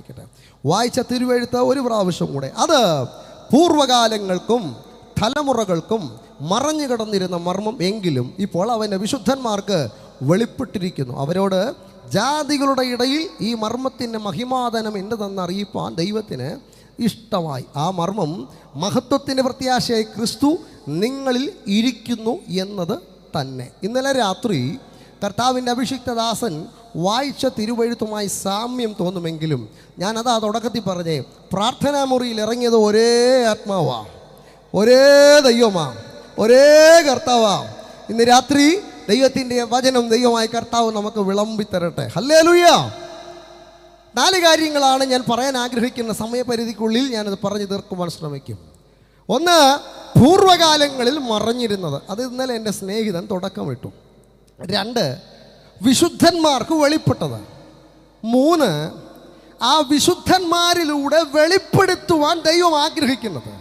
പ്രാർത്ഥിക്കട്ടെ. വായിച്ച തിരുവെഴുത്ത് ഒരു പ്രാവശ്യം കൂടെ. അത് പൂർവകാലങ്ങൾക്കും തലമുറകൾക്കും മറഞ്ഞു കിടന്നിരുന്ന മർമ്മം എങ്കിലും ഇപ്പോൾ അവൻ്റെ വിശുദ്ധന്മാർക്ക് വെളിപ്പെട്ടിരിക്കുന്നു. അവരോട് ജാതികളുടെ ഇടയിൽ ഈ മർമ്മത്തിൻ്റെ മഹിമാതനം എന്തെന്ന് അറിയിപ്പാൻ ദൈവത്തിന് ഇഷ്ടമായി. ആ മർമ്മം മഹത്വത്തിൻ്റെ പ്രത്യാശയായി ക്രിസ്തു നിങ്ങളിൽ ഇരിക്കുന്നു എന്നത് തന്നെ. ഇന്നലെ രാത്രി കർത്താവിൻ്റെ അഭിഷിക്തദാസൻ വായിച്ച തിരുവെഴുത്തുമായി സാമ്യം തോന്നുമെങ്കിലും ഞാനതാ തുടക്കത്തിൽ പറഞ്ഞേ, പ്രാർത്ഥനാ മുറിയിൽ ഇറങ്ങിയത് ഒരേ ആത്മാവാ, ഒരേ ദൈവമാ, ഒരേ കർത്താവാ. ഇന്ന് രാത്രി ദൈവത്തിൻ്റെ വചനം ദൈവമായ കർത്താവ് നമുക്ക് വിളമ്പിത്തരട്ടെ. ഹല്ലേലൂയ. 4 കാര്യങ്ങളാണ് ഞാൻ പറയാൻ ആഗ്രഹിക്കുന്ന സമയപരിധിക്കുള്ളിൽ ഞാനത് പറഞ്ഞു തീർക്കുവാൻ ശ്രമിക്കും. 1, പൂർവ്വകാലങ്ങളിൽ മറഞ്ഞിരുന്നത്. അത് ഇന്നലെ എൻ്റെ സ്നേഹിതൻ തുടക്കമിട്ടു. 2, വിശുദ്ധന്മാർക്ക് വെളിപ്പെട്ടത്. 3, ആ വിശുദ്ധന്മാരിലൂടെ വെളിപ്പെടുത്തുവാൻ ദൈവം ആഗ്രഹിക്കുന്നത്.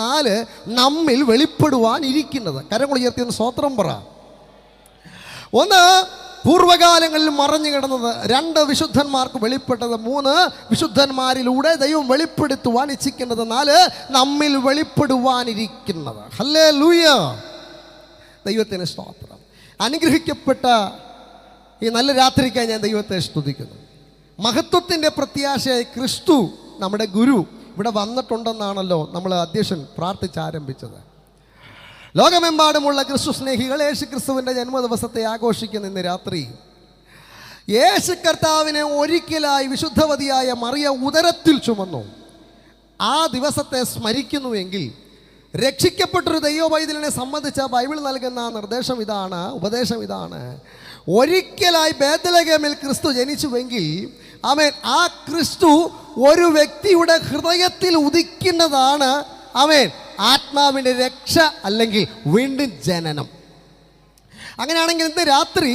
4, നമ്മിൽ വെളിപ്പെടുവാൻ ഇരിക്കുന്നത്. കരങ്ങൾ ഉയർത്തിയ സ്തോത്രം പറ. 1, പൂർവ്വകാലങ്ങളിൽ മറഞ്ഞു കിടന്നത്. 2, വിശുദ്ധന്മാർക്ക് വെളിപ്പെട്ടത്. 3, വിശുദ്ധന്മാരിലൂടെ ദൈവം വെളിപ്പെടുത്തുവാൻ ഇച്ഛിക്കുന്നത്. 4, നമ്മിൽ വെളിപ്പെടുവാനിരിക്കുന്നത്. ഹല്ലേലൂയ. ദൈവത്തിന് സ്തോത്രം. അനുഗ്രഹിക്കപ്പെട്ട ഈ നല്ല രാത്രിക്കായി ഞാൻ ദൈവത്തെ സ്തുതിക്കുന്നു. മഹത്വത്തിൻ്റെ പ്രത്യാശയായി ക്രിസ്തു നമ്മുടെ ഗുരു ഇവിടെ വന്നിട്ടുണ്ടെന്നാണല്ലോ നമ്മൾ അധ്യക്ഷൻ പ്രാർത്ഥിച്ചാരംഭിച്ചത്. ലോകമെമ്പാടുമുള്ള ക്രിസ്തു സ്നേഹികൾ യേശു ക്രിസ്തുവിൻ്റെ ജന്മദിവസത്തെ ആഘോഷിക്കുന്ന ഇന്ന് രാത്രി യേശു കർത്താവിനെ ഒരിക്കലായി വിശുദ്ധവതിയായ മറിയ ഉദരത്തിൽ ചുമന്നു. ആ ദിവസത്തെ സ്മരിക്കുന്നുവെങ്കിൽ രക്ഷിക്കപ്പെട്ടൊരു ദൈവവൈതലിനെ സംബന്ധിച്ച ബൈബിൾ നൽകുന്ന നിർദ്ദേശം ഇതാണ്, ഉപദേശം ഇതാണ്. ഒരിക്കലായി ബേത്ലഹേമിൽ ക്രിസ്തു ജനിച്ചുവെങ്കിൽ ആമേൻ, ആ ക്രിസ്തു ഒരു വ്യക്തിയുടെ ഹൃദയത്തിൽ ഉദിക്കുന്നതാണ് ആമേൻ ആത്മാവിൻ്റെ രക്ഷ അല്ലെങ്കിൽ വീണ്ടും ജനനം. അങ്ങനെയാണെങ്കിൽ ഇന്ന് രാത്രി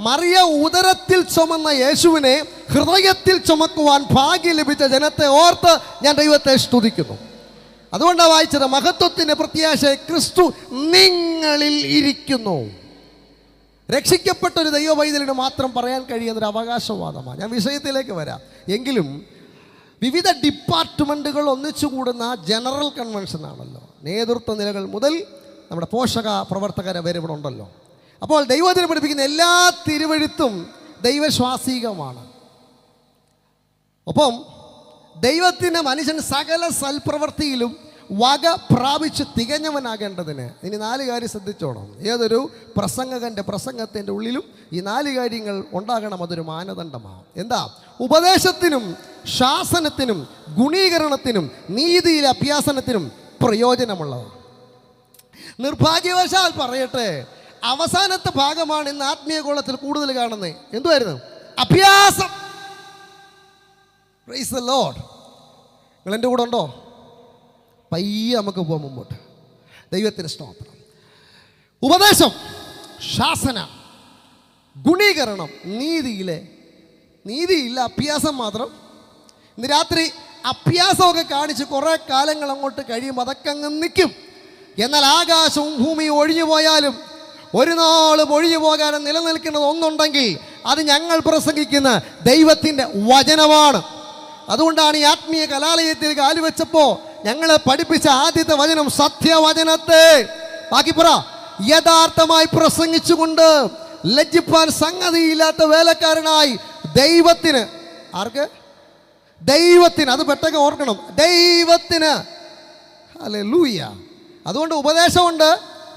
മറിയ ഉദരത്തിൽ ചുമന്ന യേശുവിനെ ഹൃദയത്തിൽ ചുമക്കുവാൻ ഭാഗ്യം ലഭിച്ച ജനത്തെ ഓർത്ത് ഞാൻ ദൈവത്തെ സ്തുതിക്കുന്നു. അതുകൊണ്ടാണ് വായിച്ചത്, മഹത്വത്തിൻ്റെ പ്രത്യാശ ക്രിസ്തു നിങ്ങളിൽ ഇരിക്കുന്നു. രക്ഷിക്കപ്പെട്ടൊരു ദൈവവൈതലിന് മാത്രം പറയാൻ കഴിയുന്നൊരു അവകാശവാദമാണ്. ഞാൻ വിഷയത്തിലേക്ക് വരാം. എങ്കിലും വിവിധ ഡിപ്പാർട്ട്മെൻറ്റുകൾ ഒന്നിച്ചു കൂടുന്ന ജനറൽ കൺവെൻഷനാണല്ലോ. നേതൃത്വ നിലകൾ മുതൽ നമ്മുടെ പോഷക പ്രവർത്തകരെ വരെ ഇവിടെ ഉണ്ടല്ലോ. അപ്പോൾ ദൈവത്തിന് പഠിപ്പിക്കുന്ന എല്ലാ തിരുവെഴുത്തും ദൈവശ്വാസികമാണ്. ഒപ്പം ദൈവത്തിൻ്റെ മനുഷ്യൻ സകല സൽപ്രവൃത്തിയിലും വക പ്രാപിച്ച് തികഞ്ഞവനാകേണ്ടതിന് ഇനി 4 കാര്യം ശ്രദ്ധിച്ചോണം. ഏതൊരു പ്രസംഗകൻ്റെ പ്രസംഗത്തിൻ്റെ ഉള്ളിലും ഈ 4 കാര്യങ്ങൾ ഉണ്ടാകണം. അതൊരു മാനദണ്ഡമാണ്. എന്താ? ഉപദേശത്തിനും ശാസനത്തിനും ഗുണീകരണത്തിനും നീതിയിലെ അഭ്യാസനത്തിനും പ്രയോജനമുള്ളതാണ്. നിർഭാഗ്യവശാൽ പറയട്ടെ, അവസാനത്തെ ഭാഗമാണ് ഇന്ന് ആത്മീയ കോളത്തിൽ കൂടുതൽ കാണുന്നത്. എന്തുവായിരുന്നു? അഭ്യാസം. Price the Lord. നിങ്ങൾ എൻ്റെ കൂടെ ഉണ്ടോ? പയ്യെ നമുക്ക് പോകാം മുമ്പോട്ട്. ദൈവത്തിന് സ്തോത്രം. ഉപദേശം, ശാസന, ഗുണീകരണം, നീതിയില്ല അഭ്യാസം മാത്രം. ഇന്ന് രാത്രി അഭ്യാസമൊക്കെ കാണിച്ച് കുറേ കാലങ്ങൾ അങ്ങോട്ട് കഴിയുമ്പോൾ അതൊക്കെ അങ്ങ് നിൽക്കും. എന്നാൽ ആകാശവും ഭൂമിയും ഒഴിഞ്ഞു പോയാലും ഒരു നാളും ഒഴിഞ്ഞു പോകാതെ നിലനിൽക്കുന്നത് ഒന്നുണ്ടെങ്കിൽ അത് ഞങ്ങൾ പ്രസംഗിക്കുന്ന ദൈവത്തിൻ്റെ വചനമാണ്. അതുകൊണ്ടാണ് ഈ ആത്മീയ കലാലയത്തിൽ കാലുവെച്ചപ്പോൾ ഞങ്ങളെ പഠിപ്പിച്ച ആദ്യത്തെ വചനം സത്യവചനത്തെ ബാക്കി പറ യഥാർത്ഥമായി പ്രസംഗിച്ചുകൊണ്ട് ലജ്ജിപ്പാൻ സംഗതിയില്ലാത്ത വേലക്കാരനായി ദൈവത്തിന്, ആർക്ക്? ദൈവത്തിന്. അത് പെട്ടെന്ന് ഓർക്കണം, ദൈവത്തിന്. ഹല്ലേലൂയ. അതുകൊണ്ട് ഉപദേശമുണ്ട്,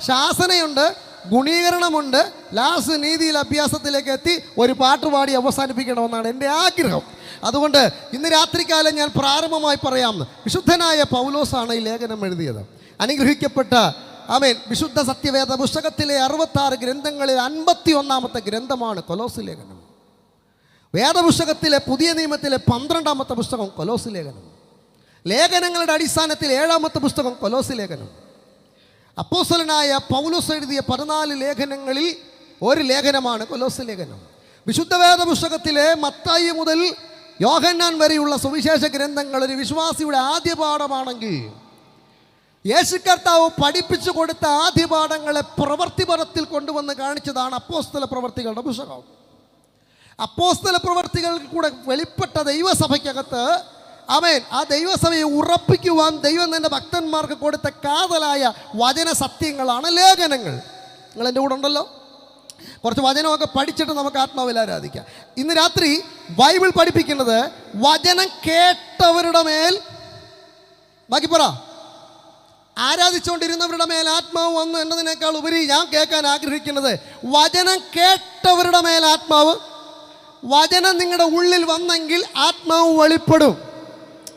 ശാസനയുണ്ട്, ഗുണീകരണമുണ്ട്. ലാസ്റ്റ് നീതിയിൽ അഭ്യാസത്തിലേക്ക് എത്തി ഒരു പാട്ട് പാടി അവസാനിപ്പിക്കണമെന്നാണ് എൻ്റെ ആഗ്രഹം. അതുകൊണ്ട് ഇന്ന് രാത്രികാലം ഞാൻ പ്രാരംഭമായി പറയാം, വിശുദ്ധനായ പൗലോസാണ് ഈ ലേഖനം എഴുതിയത്. അനുഗ്രഹിക്കപ്പെട്ട ആമേൻ വിശുദ്ധ സത്യവേദ പുസ്തകത്തിലെ 66 ഗ്രന്ഥങ്ങളിൽ 51ാമത്തെ ഗ്രന്ഥമാണ് കൊലോസ് ലേഖനം. വേദപുസ്തകത്തിലെ പുതിയ നിയമത്തിലെ 12ാമത്തെ പുസ്തകം കൊലോസ് ലേഖനം. ലേഖനങ്ങളുടെ അടിസ്ഥാനത്തിൽ 7ാമത്തെ പുസ്തകം കൊലോസ് ലേഖനം. അപ്പോസ്തലനായ പൗലോസ് എഴുതിയ 14 ലേഖനങ്ങളിൽ ഒരു ലേഖനമാണ് കൊലോസ് ലേഖനം. വിശുദ്ധ വേദ പുസ്തകത്തിലെ മത്തായി മുതൽ യോഹന്നാൻ വരെയുള്ള സുവിശേഷ ഗ്രന്ഥങ്ങൾ ഒരു വിശ്വാസിയുടെ ആദ്യ പാഠമാണെങ്കിൽ യേശു കർത്താവ് പഠിപ്പിച്ചു കൊടുത്ത ആദ്യ പാഠങ്ങളെ പ്രവൃത്തിപരത്തിൽ കൊണ്ടുവന്ന് കാണിച്ചതാണ് അപ്പോസ്തല പ്രവൃത്തികളുടെ പുസ്തകം. അപ്പോസ്തല പ്രവർത്തികൾക്ക് കൂടെ വെളിപ്പെട്ട ദൈവസഭയ്ക്കകത്ത് ആമേൻ ആ ദൈവസഭയെ ഉറപ്പിക്കുവാൻ ദൈവം തൻ്റെ ഭക്തന്മാർക്ക് കൊടുത്ത കാതലായ വചന സത്യങ്ങളാണ് ലേഖനങ്ങൾ. നിങ്ങൾ എൻ്റെ കൂടെ ഉണ്ടല്ലോ. കുറച്ച് വചനമൊക്കെ പഠിച്ചിട്ട് നമുക്ക് ആത്മാവിൽ ആരാധിക്കാം. ഇന്ന് രാത്രി ബൈബിൾ പഠിപ്പിക്കുന്നത് വചനം കേട്ടവരുടെ മേൽ, ബാക്കി പറ, ആരാധിച്ചുകൊണ്ടിരുന്നവരുടെ മേൽ ആത്മാവ് വന്നു എന്നതിനേക്കാൾ ഉപരി ഞാൻ കേൾക്കാൻ ആഗ്രഹിക്കുന്നത് വചനം കേട്ടവരുടെ മേൽ ആത്മാവ്, വചനം നിങ്ങളുടെ ഉള്ളിൽ വന്നെങ്കിൽ ആത്മാവ് വെളിപ്പെടും.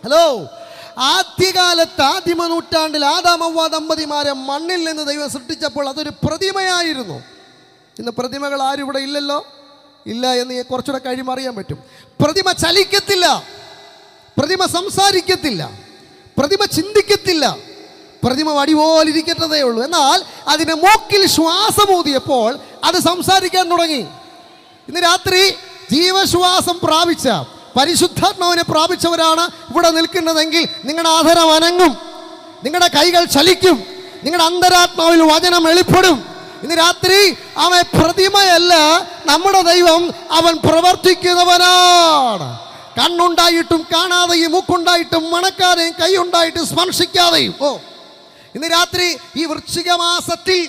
ഹലോ, ആദ്യകാലത്ത് ആദിമ നൂറ്റാണ്ടിൽ ആദാമവ്വ ദമ്പതിമാരെ മണ്ണിൽ നിന്ന് ദൈവം സൃഷ്ടിച്ചപ്പോൾ അതൊരു പ്രതിമയായിരുന്നു. ഇന്ന് പ്രതിമകൾ ആരും ഇവിടെ ഇല്ലല്ലോ, ഇല്ല എന്ന് കുറച്ചുകൂടെ കഴിയുമ്പോൾ അറിയാൻ പറ്റും. പ്രതിമ ചലിക്കത്തില്ല, പ്രതിമ സംസാരിക്കത്തില്ല, പ്രതിമ ചിന്തിക്കത്തില്ല, പ്രതിമ വടി പോലെ ഇരിക്കത്തതേ ഉള്ളൂ. എന്നാൽ അതിന് മൂക്കിൽ ശ്വാസമൂതിയപ്പോൾ അത് സംസാരിക്കാൻ തുടങ്ങി. ഇന്ന് രാത്രി ജീവശ്വാസം പ്രാപിച്ച പരിശുദ്ധാത്മാവിനെ പ്രാപിച്ചവരാണ് ഇവിടെ നിൽക്കുന്നതെങ്കിൽ നിങ്ങളുടെ ആധരം അനങ്ങും, നിങ്ങളുടെ കൈകൾ ചലിക്കും, നിങ്ങളുടെ അന്തരാത്മാവിൽ വചനം വെളിപ്പെടും. ഇന്ന് രാത്രി അവൻ പ്രതിമയല്ല, നമ്മുടെ ദൈവം അവൻ പ്രവർത്തിക്കുന്നവനാണ്. കണ്ണുണ്ടായിട്ടും കാണാതെയും, മൂക്കുണ്ടായിട്ടും മണക്കാതെയും, കൈ ഉണ്ടായിട്ടും സ്പർശിക്കാതെയും. ഇന്ന് രാത്രി ഈ വൃശ്ചിക മാസത്തിൽ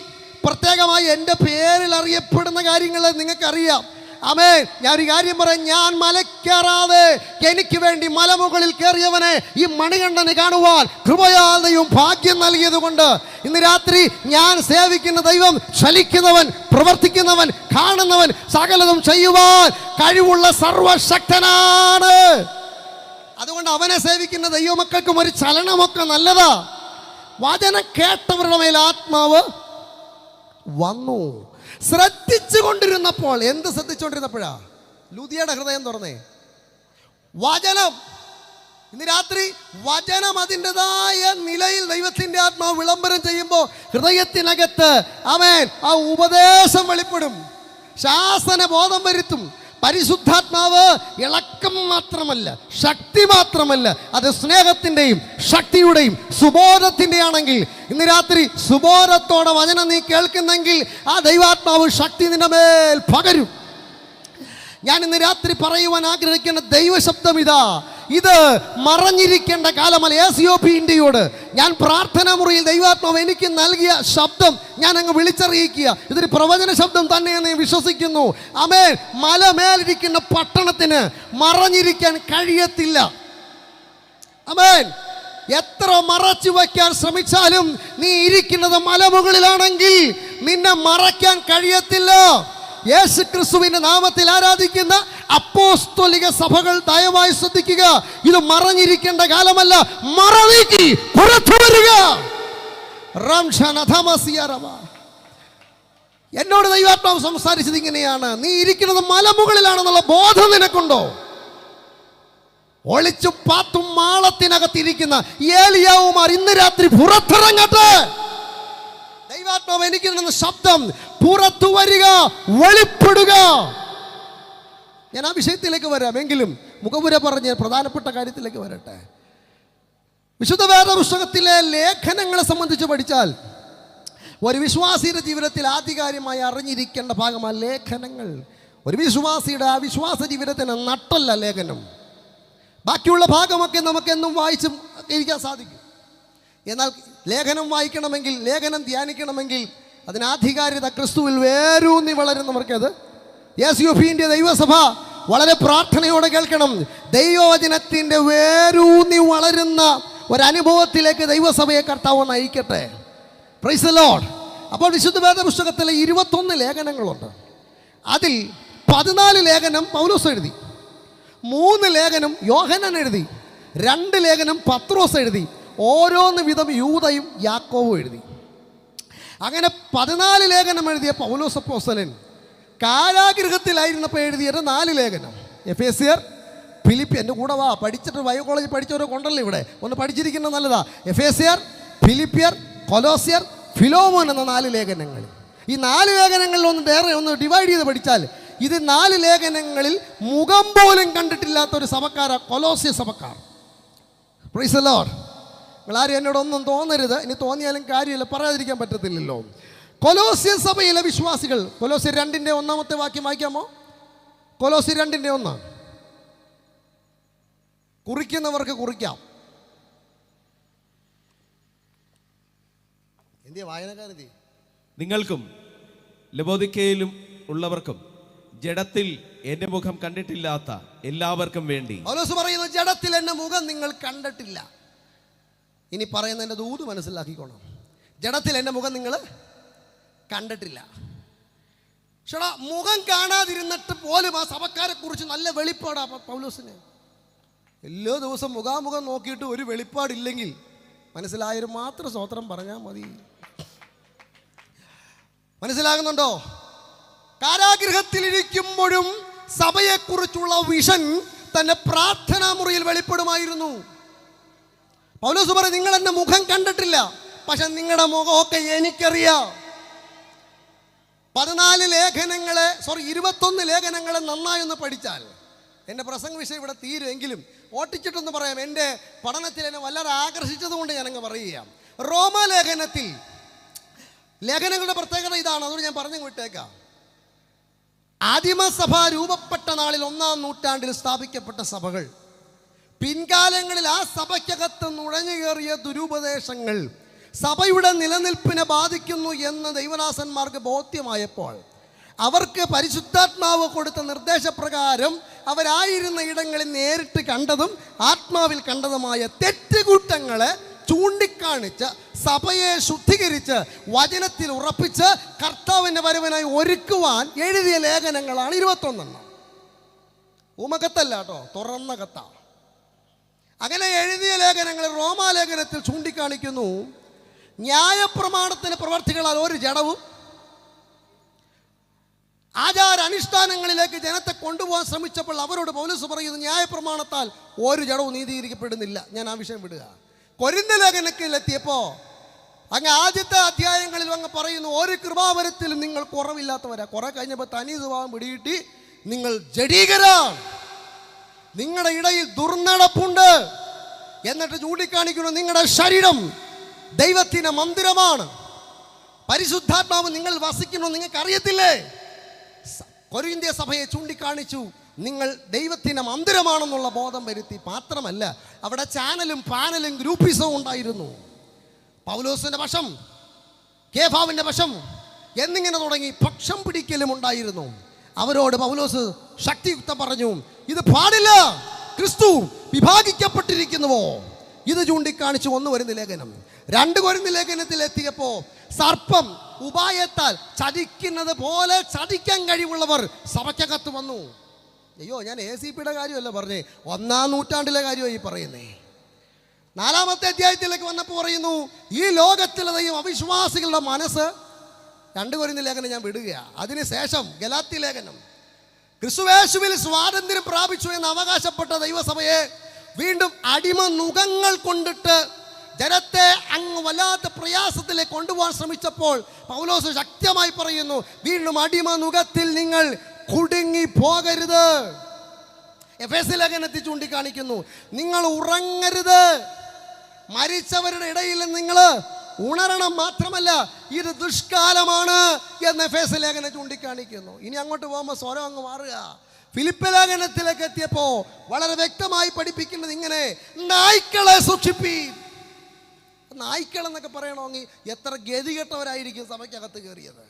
പ്രത്യേകമായി എൻ്റെ പേരിൽ അറിയപ്പെടുന്ന കാര്യങ്ങൾ നിങ്ങൾക്കറിയാം. ആമേൻ. ഞാനൊരു കാര്യം പറയാം, ഞാൻ മലക്കയറാതെ എനിക്ക് വേണ്ടി മലമുകളിൽ കയറിയവനെ ഈ മണികണ്ഠന് കാണുവാൻ കൃപയാലയും ഭാഗ്യം നൽകിയത് കൊണ്ട് ഇന്ന് രാത്രി ഞാൻ സേവിക്കുന്ന ദൈവം ചലിക്കുന്നവൻ, പ്രവർത്തിക്കുന്നവൻ, കാണുന്നവൻ, സകലതും ചെയ്യുവാൻ കഴിവുള്ള സർവശക്തനാണ്. അതുകൊണ്ട് അവനെ സേവിക്കുന്ന ദൈവമക്കൾക്കും ഒരു ചലനമൊക്കെ നല്ലതാ. വചനം കേട്ടവരുടെ മേൽ ആത്മാവ് വന്നു. ശ്രദ്ധിച്ചു കൊണ്ടിരുന്നപ്പോൾ, എന്ത് ശ്രദ്ധിച്ചുകൊണ്ടിരുന്നപ്പോഴാ? ലൂദിയയുടെ ഹൃദയം തുറന്നേ. വചനം. ഇന്ന് രാത്രി വചനം അതിൻ്റെതായ നിലയിൽ ദൈവത്തിൻ്റെ ആത്മാവ് വിളംബരം ചെയ്യുമ്പോൾ ഹൃദയത്തിനകത്ത് ആമേൻ ആ ഉപദേശം വെളിപ്പെടും, ശാസന ബോധം വരുത്തും. പരിശുദ്ധാത്മാവ് ഇളക്കം മാത്രമല്ല, ശക്തി മാത്രമല്ല, അത് സ്നേഹത്തിൻ്റെയും ശക്തിയുടെയും സുബോധത്തിൻ്റെ ആണെങ്കിൽ ഇന്ന് രാത്രി സുബോധത്തോടെ വചനം നീ കേൾക്കുന്നെങ്കിൽ ആ ദൈവാത്മാവ് ശക്തി നിന്റെ മേൽ പകരും. ഞാൻ ഇന്ന് രാത്രി പറയുവാൻ ആഗ്രഹിക്കുന്ന ദൈവശബ്ദം ഇതാ. ഇത് മറഞ്ഞിരിക്കേണ്ട കാലമല്ല. SOP ഇന്ത്യയോട് ഞാൻ പ്രാർത്ഥനാ മുറിയിൽ ദൈവാത്മാവ് എനിക്ക് നൽകിയ ശബ്ദം ഞാൻ അങ്ങ് വിളിച്ചറിയിക്കുക. ഇതൊരു പ്രവചന ശബ്ദം തന്നെയെന്ന് ഞാൻ വിശ്വസിക്കുന്നു. ആമേൻ. മലമേലിരിക്കുന്ന പട്ടണത്തിന് മറഞ്ഞിരിക്കാൻ കഴിയത്തില്ല. ആമേൻ. എത്ര മറച്ചു വയ്ക്കാൻ ശ്രമിച്ചാലും നീ ഇരിക്കുന്നത് മലമുകളിലാണെങ്കിൽ നിന്നെ മറയ്ക്കാൻ കഴിയത്തില്ല. യേശു ക്രിസ്തുവിന്റെ നാമത്തിൽ ആരാധിക്കുന്ന അപ്പോസ്തലിക സഭകൾ ദയവായി ശ്രദ്ധിക്കുക. ഇത് മറഞ്ഞിരിക്കേണ്ട കാലമല്ല, മറനീക്കി പുറത്തു വരിക. എന്നോട് ദൈവാത്മാവ് സംസാരിച്ചത് ഇങ്ങനെയാണ്, നീ ഇരിക്കുന്നത് മലമുകളിലാണെന്നുള്ള ബോധം നിനക്കുണ്ടോ? ഒളിച്ചും പാത്തും മാളത്തിനകത്തിരിക്കുന്ന ഏലിയാവുമാർ ഇന്ന് രാത്രി പുറത്തിറങ്ങട്ടെ. ദൈവാത്മാവ് എനിക്ക് തന്ന ശബ്ദം, പുറത്തു വരിക, വെളിപ്പെടുക. ഞാൻ ആ വിഷയത്തിലേക്ക് വരാം, എങ്കിലും മുഖപുര പറഞ്ഞ് പ്രധാനപ്പെട്ട കാര്യത്തിലേക്ക് വരട്ടെ. വിശുദ്ധ വേദപുസ്തകത്തിലെ ലേഖനങ്ങളെ സംബന്ധിച്ച് പഠിച്ചാൽ ഒരു വിശ്വാസിയുടെ ജീവിതത്തിൽ ആധികാരികമായി അറിഞ്ഞിരിക്കേണ്ട ഭാഗമാണ് ലേഖനങ്ങൾ. ഒരു വിശ്വാസിയുടെ ആ വിശ്വാസ ജീവിതത്തിന് നട്ടല്ല ലേഖനം. ബാക്കിയുള്ള ഭാഗമൊക്കെ നമുക്കെന്നും വായിച്ചും ഇരിക്കാൻ സാധിക്കും. എന്നാൽ ലേഖനം വായിക്കണമെങ്കിൽ, ലേഖനം ധ്യാനിക്കണമെങ്കിൽ അതിന് ആധികാരികത ക്രിസ്തുവിൽ വേരൂന്നി വളരുന്നവർക്കത് SOP ഇന്ത്യ ദൈവസഭ വളരെ പ്രാർത്ഥനയോടെ കേൾക്കണം. ദൈവവചനത്തിൻ്റെ വേരൂന്നി വളരുന്ന ഒരനുഭവത്തിലേക്ക് ദൈവസഭയെ കർത്താവ് നയിക്കട്ടെ. Price the lord. അപ്പോൾ വിശുദ്ധ വേദപുസ്തകത്തിലെ 21 ലേഖനങ്ങളുണ്ട്. അതിൽ 14 ലേഖനം പൗലോസ് എഴുതി, 3 ലേഖനം യോഹന്നാൻ എഴുതി, 2 ലേഖനം പത്രോസ് എഴുതി, ഓരോന്ന് വിധം യൂദയും യാക്കോബും എഴുതി. അങ്ങനെ 14 ലേഖനം എഴുതിയ പൗലോസ് അപ്പോസ്തലൻ കാരാഗൃഹത്തിലായിരുന്നപ്പോൾ എഴുതിയത് 4 ലേഖനം. എഫേസ്യർ, ഫിലിപ്പിയർ. എൻ്റെ കൂടെ വാ, പഠിച്ചിട്ട് ബൈബിൾ കോളേജിൽ പഠിച്ചവരോ കൊണ്ടല്ലോ ഇവിടെ, ഒന്ന് പഠിച്ചിരിക്കുന്നത് നല്ലതാ. എഫേസ്യർ, ഫിലിപ്പിയർ, കൊലോസ്യർ, ഫിലോമോൻ എന്ന 4 ലേഖനങ്ങൾ. ഈ 4 ലേഖനങ്ങളിൽ ഒന്ന് ഡിവൈഡ് ചെയ്ത് പഠിച്ചാൽ ഇത് 4 ലേഖനങ്ങളിൽ മുഖം പോലും കണ്ടിട്ടില്ലാത്ത ഒരു സഭക്കാരാണ് കൊലോസ്യ സഭക്കാർ. Praise the lord. നിങ്ങളാരും എന്നോടൊന്നും തോന്നരുത്, ഇനി തോന്നിയാലും കാര്യമില്ല, പറയാതിരിക്കാൻ പറ്റത്തില്ലല്ലോ. കൊലോസ്യ സഭയിലെ വിശ്വാസികൾ, കൊലോസ്യർ 2:1 വാക്യം വായിക്കാമോ? കൊലോസി 2:1. കുറിക്കുന്നവർക്ക് കുറിക്കാം. എന്തിയ വായനക്കാരെത്തി? നിങ്ങൾക്കും ലവോദിക്കയിലും ഉള്ളവർക്കും ജഡത്തിൽ എന്റെ മുഖം കണ്ടിട്ടില്ലാത്ത എല്ലാവർക്കും വേണ്ടി. പൗലോസ് പറയുന്നു, ജഡത്തിൽ എന്റെ മുഖം നിങ്ങൾ കണ്ടിട്ടില്ല. ഇനി പറയുന്നതിൻ്റെ ദൂത് മനസ്സിലാക്കിക്കോണം. ജഡത്തിൽ എൻ്റെ മുഖം നിങ്ങൾ കണ്ടിട്ടില്ല. ചേട്ടാ, മുഖം കാണാതിരുന്നിട്ട് പോലും ആ സഭക്കാരെ കുറിച്ച് നല്ല വെളിപ്പാടാ പൗലോസിന്. എല്ലാ ദിവസം മുഖാമുഖം നോക്കിയിട്ട് ഒരു വെളിപ്പാടില്ലെങ്കിൽ മനസ്സിലായൊരു മാത്രം സ്തോത്രം പറഞ്ഞാൽ മതി. മനസ്സിലാകുന്നുണ്ടോ? കാരാഗൃഹത്തിലിരിക്കുമ്പോഴും സഭയെക്കുറിച്ചുള്ള വിഷൻ തന്റെ പ്രാർത്ഥനാ മുറിയിൽ വെളിപ്പെടുമായിരുന്നു. പൗലോസ് പറയും, നിങ്ങൾ എൻ്റെ മുഖം കണ്ടിട്ടില്ല, പക്ഷെ നിങ്ങളുടെ മുഖമൊക്കെ എനിക്കറിയാം. 21 ലേഖനങ്ങളെ നന്നായി ഒന്ന് പഠിച്ചാൽ എൻ്റെ പ്രസംഗ വിഷയം ഇവിടെ തീരുമെങ്കിലും ഓട്ടിച്ചിട്ടൊന്ന് പറയാം. എൻ്റെ പഠനത്തിൽ എന്നെ വല്ലാതെ ആകർഷിച്ചത് കൊണ്ട് ഞാനങ്ങ് പറയുക. റോമാലേഖനത്തിൽ ലേഖനങ്ങളുടെ പ്രത്യേകത ഇതാണ്, അതുകൊണ്ട് ഞാൻ പറഞ്ഞു വിട്ടേക്കാം. ആദിമസഭ രൂപപ്പെട്ട നാളിൽ 1-ാം നൂറ്റാണ്ടിൽ സ്ഥാപിക്കപ്പെട്ട സഭകൾ, പിൻകാലങ്ങളിൽ ആ സഭയ്ക്കകത്ത് നുഴഞ്ഞു കയറിയ ദുരുപദേശങ്ങൾ സഭയുടെ നിലനിൽപ്പിനെ ബാധിക്കുന്നു എന്ന് ദൈവദാസന്മാർക്ക് ബോധ്യമായപ്പോൾ അവർക്ക് പരിശുദ്ധാത്മാവ് കൊടുത്ത നിർദ്ദേശപ്രകാരം അവരായിരുന്ന ഇടങ്ങളിൽ നേരിട്ട് കണ്ടതും ആത്മാവിൽ കണ്ടതുമായ തെറ്റുകുറ്റങ്ങളെ ചൂണ്ടിക്കാണിച്ച് സഭയെ ശുദ്ധീകരിച്ച് വചനത്തിൽ ഉറപ്പിച്ച് കർത്താവിൻ്റെ വരവിനായി ഒരുക്കുവാൻ എഴുതിയ ലേഖനങ്ങളാണ് 21. ഉമകത്തല്ല കേട്ടോ, തുറന്ന കത്ത. അങ്ങനെ എഴുതിയ ലേഖനങ്ങൾ റോമാലേഖനത്തിൽ ചൂണ്ടിക്കാണിക്കുന്നു, ന്യായപ്രമാണത്തിന് പ്രവർത്തികളാൽ ഒരു ജഡവും ആചാര അനുഷ്ഠാനങ്ങളിലേക്ക് ജനത്തെ കൊണ്ടുപോകാൻ ശ്രമിച്ചപ്പോൾ അവരോട് പൗലോസ് പറയുന്നു, ന്യായപ്രമാണത്താൽ ഒരു ജഡവും നീതീകരിക്കപ്പെടുന്നില്ല. ഞാൻ ആ വിഷയം വിടുക. കൊരിന്ത ലേഖനത്തിലെത്തിയപ്പോൾ അങ്ങ് ആദ്യത്തെ അധ്യായങ്ങളിൽ അങ്ങ് പറയുന്നു, ഒരു കൃപാവരത്തിലും നിങ്ങൾ കുറവില്ലാത്തവരാ. കുറെ കഴിഞ്ഞപ്പോൾ തനി സ്വഭാവം പിടികിട്ടി, നിങ്ങൾ ജഡീകരാണ്, നിങ്ങളുടെ ഇടയിൽ ദുർനടപ്പുണ്ട്. എന്നിട്ട് ചൂണ്ടിക്കാണിക്കുന്നു, നിങ്ങളുടെ ശരീരം ദൈവത്തിൻ്റെ മന്ദിരമാണ്, പരിശുദ്ധാത്മാവ് നിങ്ങൾ വസിക്കുന്നു, നിങ്ങൾക്ക് അറിയത്തില്ലേ? കൊരിന്ത്യ സഭയെ ചൂണ്ടിക്കാണിച്ചു, നിങ്ങൾ ദൈവത്തിൻ്റെ മന്ദിരമാണെന്നുള്ള ബോധം വരുത്തി. മാത്രമല്ല, അവിടെ ചാനലും പാനലും ഗ്രൂപ്പിസവും ഉണ്ടായിരുന്നു. പൗലോസിൻ്റെ പക്ഷം, കേഫാവിൻ്റെ പക്ഷം എന്നിങ്ങനെ തുടങ്ങി പക്ഷം പിടിക്കലും ഉണ്ടായിരുന്നു. അവരോട് പൗലോസ് ശക്തിയുക്തം പറഞ്ഞു, ഇത് പാടില്ല, ക്രിസ്തു വിഭാഗിക്കപ്പെട്ടിരിക്കുന്നുവോ? ഇത് ചൂണ്ടിക്കാണിച്ചു 1 കൊരിന്ത്യർ ലേഖനം. 2 കൊരിന്ത്യർ ലേഖനത്തിൽ എത്തിയപ്പോൾ സർപ്പം ഉപായത്താൽ ചതിക്കുന്നത് പോലെ ചതിക്കാൻ കഴിവുള്ളവർ സഭയ്ക്കകത്ത് വന്നു. അയ്യോ, ഞാൻ ACPയുടെ കാര്യമല്ല പറഞ്ഞേ, 1-ാം നൂറ്റാണ്ടിലെ കാര്യമാണ് ഈ പറയുന്നേ. 4-ാമത്തെ അധ്യായത്തിലേക്ക് വന്നപ്പോൾ പറയുന്നു, ഈ ലോകത്തിലെ ദൈവം അവിശ്വാസികളുടെ മനസ്സ്. 2 കൊരിന്ത്യർ ലേഖനം ഞാൻ വിടുകയാണ്. അതിനുശേഷം ഗലാത്യ ലേഖനം, ക്രിസ്തുയേശുവിൽ സ്വാതന്ത്ര്യം പ്രാപിച്ചു എന്ന് അവകാശപ്പെട്ട ദൈവസഭയെ വീണ്ടും അടിമ നുഖങ്ങൾ കൊണ്ടിട്ട് ജനത്തെ അങ്ങ് വല്ലാത്ത പ്രയാസത്തിലേക്ക് കൊണ്ടുപോകാൻ ശ്രമിച്ചപ്പോൾ പൗലോസ് ശക്തമായി പറയുന്നു, വീണ്ടും അടിമ നുഖത്തിൽ നിങ്ങൾ കുടുങ്ങി പോകരുത്. എഫേസ്യ ലേഖനത്തിൽ ചൂണ്ടിക്കാണിക്കുന്നു, നിങ്ങൾ ഉറങ്ങരുത്, മരിച്ചവരുടെ ഇടയിൽ നിങ്ങൾ ഉണരണം. മാത്രമല്ല, ഇത് ദുഷ്കാലമാണ് എന്ന് എഫേസ്യ ലേഖനം ചൂണ്ടിക്കാണിക്കുന്നു. ഇനി അങ്ങോട്ട് പോകുമ്പോൾ സ്വരം അങ്ങ് മാറുക. ഫിലിപ്പ് ലേഖനത്തിലേക്ക് എത്തിയപ്പോൾ വളരെ വ്യക്തമായി പഠിപ്പിക്കുന്നത് ഇങ്ങനെ, നായ്ക്കളെ സൂക്ഷിപ്പീൻ. നായ്ക്കൾ എന്നൊക്കെ പറയണമെങ്കിൽ എത്ര ഗതികെട്ടവരായിരിക്കും സഭയ്ക്കകത്ത് കയറിയത്.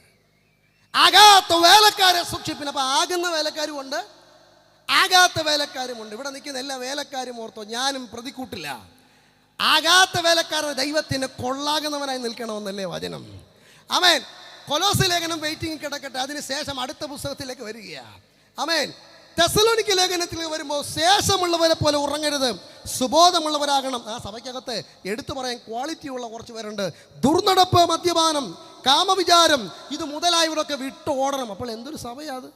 ആകാത്ത വേലക്കാരെ സൂക്ഷിപ്പിൻ. അപ്പം ആകുന്ന വേലക്കാരുമുണ്ട്, ആകാത്ത വേലക്കാരുമുണ്ട്. ഇവിടെ നിൽക്കുന്ന എല്ലാ വേലക്കാരും ഓർത്തോ, ഞാനും പ്രതിക്കൂട്ടില്ല. ആകാത്ത വേലക്കാരൻ ദൈവത്തിന് കൊള്ളാകുന്നവനായി നിൽക്കണമെന്നല്ലേ വചനം. ആമേൻ. കൊലോസി ലേഖനം വെയിറ്റിംഗ് കിടക്കട്ടെ, അതിനുശേഷം അടുത്ത പുസ്തകത്തിലേക്ക് വരികയാണ്. ആമേൻ. തെസ്സലോനിക്ക ലേഖനത്തിൽ വരുമ്പോൾ ശേഷമുള്ളവരെ പോലെ ഉറങ്ങരുത്, സുബോധമുള്ളവരാകണം. ആ സഭയ്ക്കകത്ത് എടുത്തു പറയാൻ ക്വാളിറ്റി ഉള്ള കുറച്ച് പേരുണ്ട്. ദുർനടപ്പ്, മദ്യപാനം, കാമവിചാരം, ഇത് മുതലായവരൊക്കെ വിട്ടു ഓടണം. അപ്പോൾ എന്തൊരു സഭയാണ്?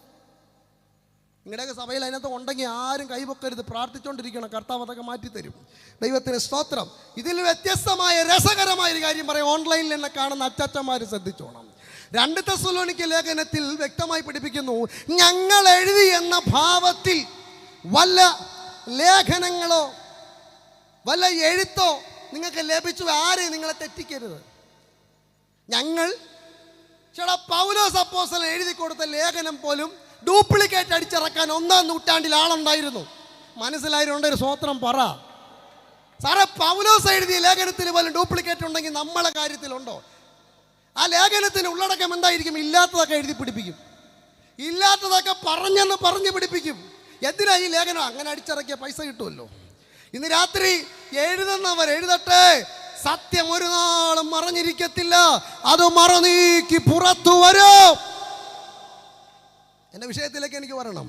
നിങ്ങളുടെയൊക്കെ സഭയിൽ അതിനകത്ത് ഉണ്ടെങ്കിൽ ആരും കൈപൊക്കരുത്, പ്രാർത്ഥിച്ചുകൊണ്ടിരിക്കണം, കർത്താവ് അതൊക്കെ മാറ്റിത്തരും. ദൈവത്തിന് സ്തോത്രം. ഇതിൽ വ്യത്യസ്തമായ രസകരമായൊരു കാര്യം പറയാം. ഓൺലൈനിൽ എന്നെ കാണുന്ന അച്ചച്ചന്മാർ ശ്രദ്ധിച്ചോണം. 2 തെസ്സലോനിക്ക ലേഖനത്തിൽ വ്യക്തമായി പഠിപ്പിക്കുന്നു, ഞങ്ങൾ എഴുതി എന്ന ഭാവത്തിൽ വല്ല ലേഖനങ്ങളോ വല്ല എഴുത്തോ നിങ്ങൾക്ക് ലഭിച്ചു ആരെയും നിങ്ങളെ തെറ്റിക്കരുത്. ഞങ്ങൾ പൗലോസ് അപ്പോസ്തലൻ എഴുതി കൊടുത്ത ലേഖനം പോലും ഡ്യൂപ്ലിക്കേറ്റ് അടിച്ചിറക്കാൻ 1-ാം നൂറ്റാണ്ടിൽ ആളുണ്ടായിരുന്നു. മനസ്സിലായതുകൊണ്ട് ഒരു സ്വോത്രം പറ. സാറേ, പൗലോസ് എഴുതിയ ലേഖനത്തിൽ പോലും ഡ്യൂപ്ലിക്കേറ്റ് ഉണ്ടെങ്കിൽ നമ്മളെ കാര്യത്തിലുണ്ടോ? ആ ലേഖനത്തിന് ഉള്ളടക്കം എന്തായിരിക്കും? ഇല്ലാത്തതൊക്കെ എഴുതി പിടിപ്പിക്കും, ഇല്ലാത്തതൊക്കെ പറഞ്ഞ് പിടിപ്പിക്കും. എന്തിനാ ഈ ലേഖനം? അങ്ങനെ അടിച്ചിറക്കിയ പൈസ കിട്ടുമല്ലോ. ഇന്ന് രാത്രി എഴുതുന്നവർ എഴുതട്ടെ, സത്യം ഒരു നാളും മറഞ്ഞിരിക്കത്തില്ല, അത് മറനീക്കി പുറത്തു വരും. എന്റെ വിഷയത്തിലേക്ക് എനിക്ക് വരണം.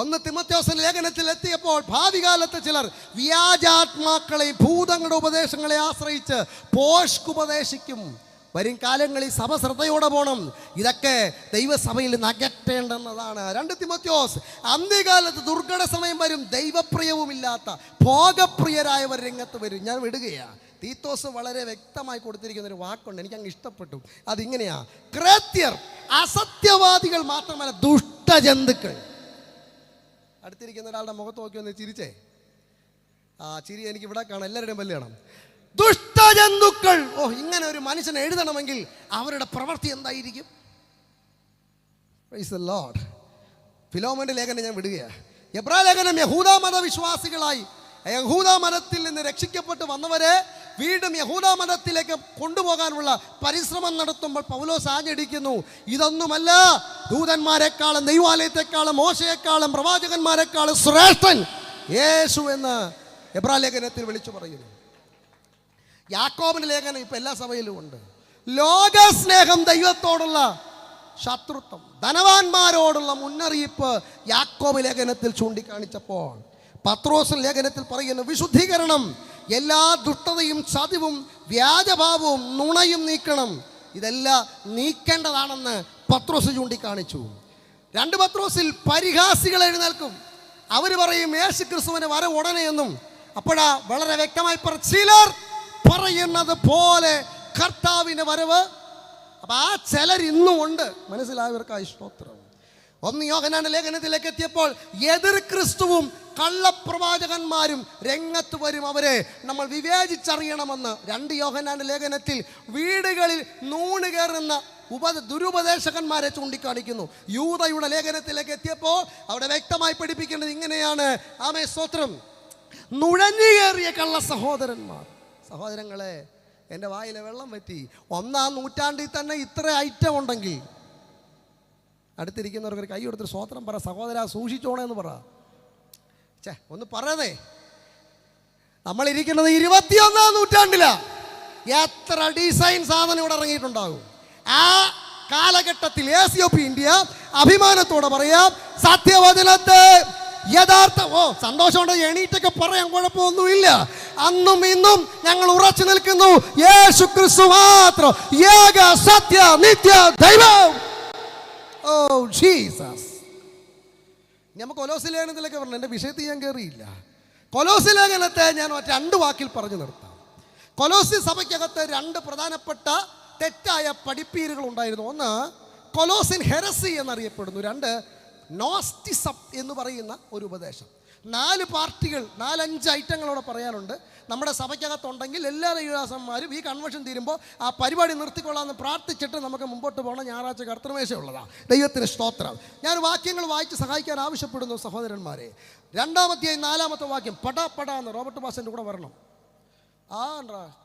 1 തിമോഥെയോസിന്റെ ലേഖനത്തിൽ എത്തിയപ്പോൾ ഭാവി കാലത്ത് ചിലർ വ്യാജാത്മാക്കളെയും ഭൂതങ്ങളുടെ ഉപദേശങ്ങളെ ആശ്രയിച്ച് പോഷ്കുപദേശിക്കും. വരും കാലങ്ങളിൽ സഭ ശ്രദ്ധയോടെ പോകണം. ഇതൊക്കെ ദൈവസഭയിൽ നിന്ന് അകറ്റേണ്ടെന്നതാണ്. 2 തിമോഥെയോസ്, അന്ത്യകാലത്ത് ദുർഘട സമയം വരും, ദൈവപ്രിയവുമില്ലാത്ത ഭോഗപ്രിയരായവർ രംഗത്ത് വരും. ഞാൻ വിടുകയാണ്. തീത്തോസ് വളരെ വ്യക്തമായി കൊടുത്തിരിക്കുന്ന ഒരു വാക്കുണ്ട്, എനിക്കങ്ങ് ഇഷ്ടപ്പെട്ടു. അതിങ്ങനെയാ: ക്രേത്യർ, അസത്യവാദികൾ മാത്രമല്ല ദുഷ്ടജന്തുക്കൾ. അടുത്തിരിക്കുന്ന ഒരാളുടെ മുഖത്ത് നോക്കി ഒന്ന് ചിരിച്ചേ. ആ ചിരി എനിക്ക് ഇവിടെ കാണാം, എല്ലാവരുടെയും പല്ല് കാണാം. ദുഷ്ടജന്തുക്കൾ. ഓ, ഇങ്ങനെ ഒരു മനുഷ്യനെ എഴുതണമെങ്കിൽ അവരുടെ പ്രവൃത്തി എന്തായിരിക്കും? Price the Lord. ഫിലോമോന്റെ ലേഖനം ഞാൻ വിടുകയാണ്. എബ്രായ ലേഖനം യഹൂദാ മതവിശ്വാസികളായി യഹൂദാ മതത്തിൽ നിന്ന് രക്ഷിക്കപ്പെട്ട് വന്നവരെ വീണ്ടും യഹൂദാ മതത്തിലേക്ക് കൊണ്ടുപോകാനുള്ള പരിശ്രമം നടത്തുമ്പോൾ പൗലോസ് ആഞ്ഞടിക്കുന്നു, ഇതൊന്നുമല്ല ദൂതന്മാരെക്കാളും ദൈവാലയത്തെക്കാളും മോശയെക്കാളും പ്രവാചകന്മാരെക്കാളും ശ്രേഷ്ഠൻ യേശു എന്ന് എബ്രായ ലേഖനത്തിൽ വിളിച്ചു പറയുന്നു. യാക്കോബിന്റെ ലേഖനം ഇപ്പൊ എല്ലാ സഭയിലും ഉണ്ട്. ലോകസ്നേഹം, ദൈവത്തോടുള്ള ശത്രുത്വം, ധനവാന്മാരോടുള്ള മുന്നറിയിപ്പ് യാക്കോബ് ലേഖനത്തിൽ ചൂണ്ടിക്കാണിച്ചപ്പോൾ പത്രോസ് ലേഖനത്തിൽ പറയുന്നു, വിശുദ്ധീകരണം, എല്ലാ ദുഷ്ടതയും ചതിവും വ്യാജഭാവവും നുണയും നീക്കണം. ഇതെല്ലാം നീക്കേണ്ടതാണെന്ന് പത്രോസ് ചൂണ്ടിക്കാണിച്ചു. 2 പത്രോസിൽ പരിഹാസികൾ എഴുന്നേൽക്കും. അവർ പറയും യേശു ക്രിസ്തുവിന്റെ വരവ് ഉടനെയെന്നും. അപ്പോഴാ വളരെ വ്യക്തമായി ചിലർ പറയുന്നത് പോലെ കർത്താവിന്റെ വരവ്. അപ്പൊ ആ ചിലർ ഇന്നും ഉണ്ട്. മനസ്സിലായവർക്കായി സ്തോത്രം. 1 യോഹന്നാന്റെ ലേഖനത്തിലേക്ക് എത്തിയപ്പോൾ എതിർ ക്രിസ്തുവും കള്ളപ്രവാചകന്മാരും രംഗത്ത് വരും, അവരെ നമ്മൾ വിവേചിച്ചറിയണമെന്ന് 2 യോഹന്നാന്റെ ലേഖനത്തിൽ വീടുകളിൽ നൂണ് കയറുന്ന ദുരുപദേശകന്മാരെ ചൂണ്ടിക്കാണിക്കുന്നു. യൂദയുടെ ലേഖനത്തിലേക്ക് എത്തിയപ്പോൾ അവിടെ വ്യക്തമായി പഠിപ്പിക്കേണ്ടത് ഇങ്ങനെയാണ്. ആമേ സ്തോത്രം. നുഴഞ്ഞു കയറിയ കള്ള സഹോദരന്മാർ. സഹോദരങ്ങളെ, എൻ്റെ വായിലെ വെള്ളം പറ്റി. 1-ാം നൂറ്റാണ്ടിൽ തന്നെ ഇത്ര ഐറ്റം ഉണ്ടെങ്കിൽ അടുത്തിരിക്കുന്നവർക്ക് കൈ കൊടുത്തൊരു സ്വോത്രം പറ. സഹോദര, സൂക്ഷിച്ചോണേ എന്ന് പറ. ഒന്ന് പറയതേ. നമ്മളിരിക്കുന്നത് 21-ാം നൂറ്റാണ്ടിലാ. എത്ര ഡിസൈൻ സാധനം ഇവിടെ ഇറങ്ങിയിട്ടുണ്ടാകും. ആ കാലഘട്ടത്തിൽ ACOP ഇന്ത്യ അഭിമാനത്തോടെ പറയാം, സത്യവചനത്തെ യഥാർത്ഥ സന്തോഷമുണ്ട്, എണീറ്റൊക്കെ പറയാൻ കുഴപ്പമൊന്നുമില്ല. അന്നും ഇന്നും ഞങ്ങൾ ഉറച്ചു നിൽക്കുന്നു, യേശു ക്രിസ്തു മാത്രം ഏക സത്യ നിത്യ ദൈവം. Oh Jesus. നമുക്ക് കൊലോസ്യ ലേഖനത്തിലേക്ക് പറഞ്ഞു. എൻ്റെ വിഷയത്തിൽ ഞാൻ കയറിയില്ല. കൊലോസ്യ ലേഖനത്തെ ഞാൻ 2 വാക്കിൽ പറഞ്ഞു നിർത്താം. കൊലോസ്യ സഭയ്ക്കകത്ത് 2 പ്രധാനപ്പെട്ട തെറ്റായ പഠിപ്പീരുകൾ ഉണ്ടായിരുന്നു. 1 കൊലോസിൻ ഹെരസി എന്നറിയപ്പെടുന്നു. 2 നോസ്റ്റിസം എന്ന് പറയുന്ന ഒരു ഉപദേശം. 4 പാർട്ടികൾ, 4-5 ഐറ്റങ്ങളോടെ പറയാനുണ്ട്. നമ്മുടെ സഭയ്ക്കകത്തുണ്ടെങ്കിൽ എല്ലാ ദൈവദാസന്മാരും ഈ കൺവെൻഷൻ തീരുമ്പോൾ ആ പരിപാടി നിർത്തിക്കൊള്ളാമെന്ന് പ്രാർത്ഥിച്ചിട്ട് നമുക്ക് മുമ്പോട്ട് പോകണം. ഞായറാഴ്ച കർത്തൃമേശയുള്ളതാണ്. ദൈവത്തിന് സ്തോത്രം. ഞാൻ വാക്യങ്ങൾ വായിച്ച് സഹായിക്കാൻ ആവശ്യപ്പെടുന്നു സഹോദരന്മാരെ. 2-ാം അധ്യായം 4-ാമത്തെ വാക്യം. പടാ എന്ന് റോബർട്ട് പാസ്റ്ററിൻ്റെ കൂടെ വരണം.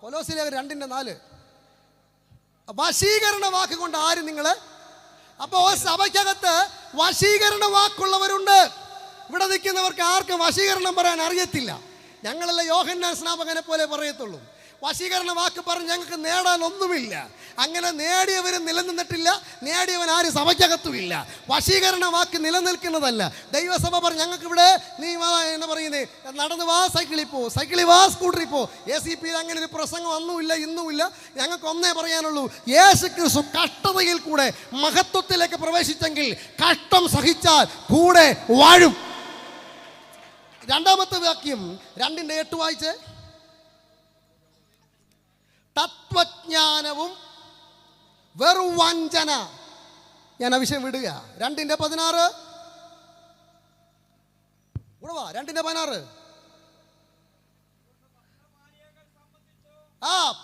കൊലോസ്യ 2:4. വശീകരണ വാക്ക് കൊണ്ട് ആര് നിങ്ങള്? അപ്പോൾ സഭയ്ക്കകത്ത് വശീകരണ വാക്കുള്ളവരുണ്ട്. ഇവിടെ നിൽക്കുന്നവർക്ക് ആർക്കും വശീകരണം പറയാൻ അറിയത്തില്ല. ഞങ്ങളെല്ലാം യോഹന്നാൻ സ്നാപകനെ പോലെ പറയത്തുള്ളൂ. വശീകരണ വാക്ക് പറഞ്ഞ് ഞങ്ങൾക്ക് നേടാൻ ഒന്നുമില്ല. അങ്ങനെ നേടിയവരും നിലനിന്നിട്ടില്ല, നേടിയവൻ ആരും സഭയ്ക്കകത്തുമില്ല. വശീകരണ വാക്ക് നിലനിൽക്കുന്നതല്ല. ദൈവസഭ പറഞ്ഞു ഞങ്ങൾക്ക് ഇവിടെ നീ എന്ന് പറയുന്നത് നടന്ന് വാ, സൈക്കിളിൽ വാ, സ്കൂട്ടറിൽ പോ. ACP അങ്ങനെ ഒരു പ്രസംഗം ഒന്നുമില്ല, ഇന്നുമില്ല. ഞങ്ങൾക്ക് ഒന്നേ പറയാനുള്ളൂ, യേശു ക്രിസ്തു കഷ്ടതയിൽ കൂടെ മഹത്വത്തിലേക്ക് പ്രവേശിച്ചെങ്കിൽ കഷ്ടം സഹിച്ചാൽ കൂടെ വാഴും. 2-ാമത്തെ വാക്യം 2:8 വായിച്ച്. തത്വജ്ഞാനവും വെറും വഞ്ചന. ഞാൻ ആ വിഷയം വിടുക. 2:16. 2:16.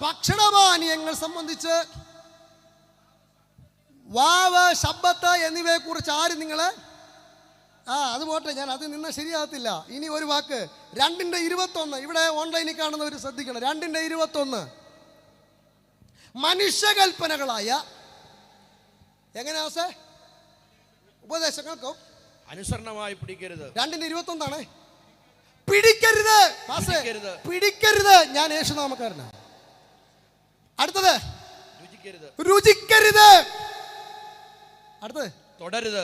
ഭക്ഷണപാനീയങ്ങൾ സംബന്ധിച്ച് വാവ്, ശബ്ബത്ത് എന്നിവയെ കുറിച്ച് ആര് നിങ്ങളെ അത് പോട്ടെ, ഞാൻ അത് നിന്ന് ശരിയാകത്തില്ല. ഇനി ഒരു വാക്ക്, 2:21. ഇവിടെ ഓൺലൈനിൽ കാണുന്നവർ ശ്രദ്ധിക്കണം. 2:21 മനുഷ്യകൽപ്പനകളായ എങ്ങനെയാ ഉപദേശങ്ങൾക്കും അനുസരണമായി പിടിക്കരുത്. 2:21 പിടിക്കരുത്. പിടിക്കരുത്. ഞാൻ യേശുനാമക്കാരനാണ്. അടുത്തത് രുചിക്കരുത്. അടുത്തത് തുടരുത്.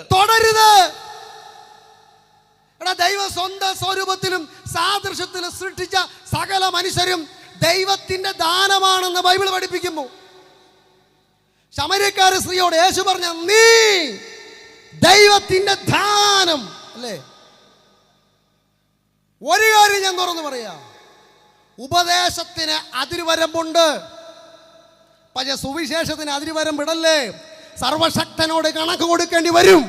എടാ, ദൈവം സ്വന്തം സ്വരൂപത്തിലും സാദൃശ്യത്തിലും സൃഷ്ടിച്ച സകല മനുഷ്യരും ദൈവത്തിന്റെ ദാനമാണെന്ന് ബൈബിൾ പഠിപ്പിക്കുന്നു. ശമര്യക്കാരി സ്ത്രീയോട് യേശു പറഞ്ഞ നീ ദൈവത്തിന്റെ ദാനം അല്ലേ? ഒരു കാര്യം ഞാൻ തുറന്നു പറയാം, ഉപദേശത്തിന് അതിരുവരമ്പുണ്ട്, പക്ഷെ സുവിശേഷത്തിന് അതിരുവരമ്പിടല്ലേ. സർവശക്തനോട് കണക്ക് കൊടുക്കേണ്ടി വരും.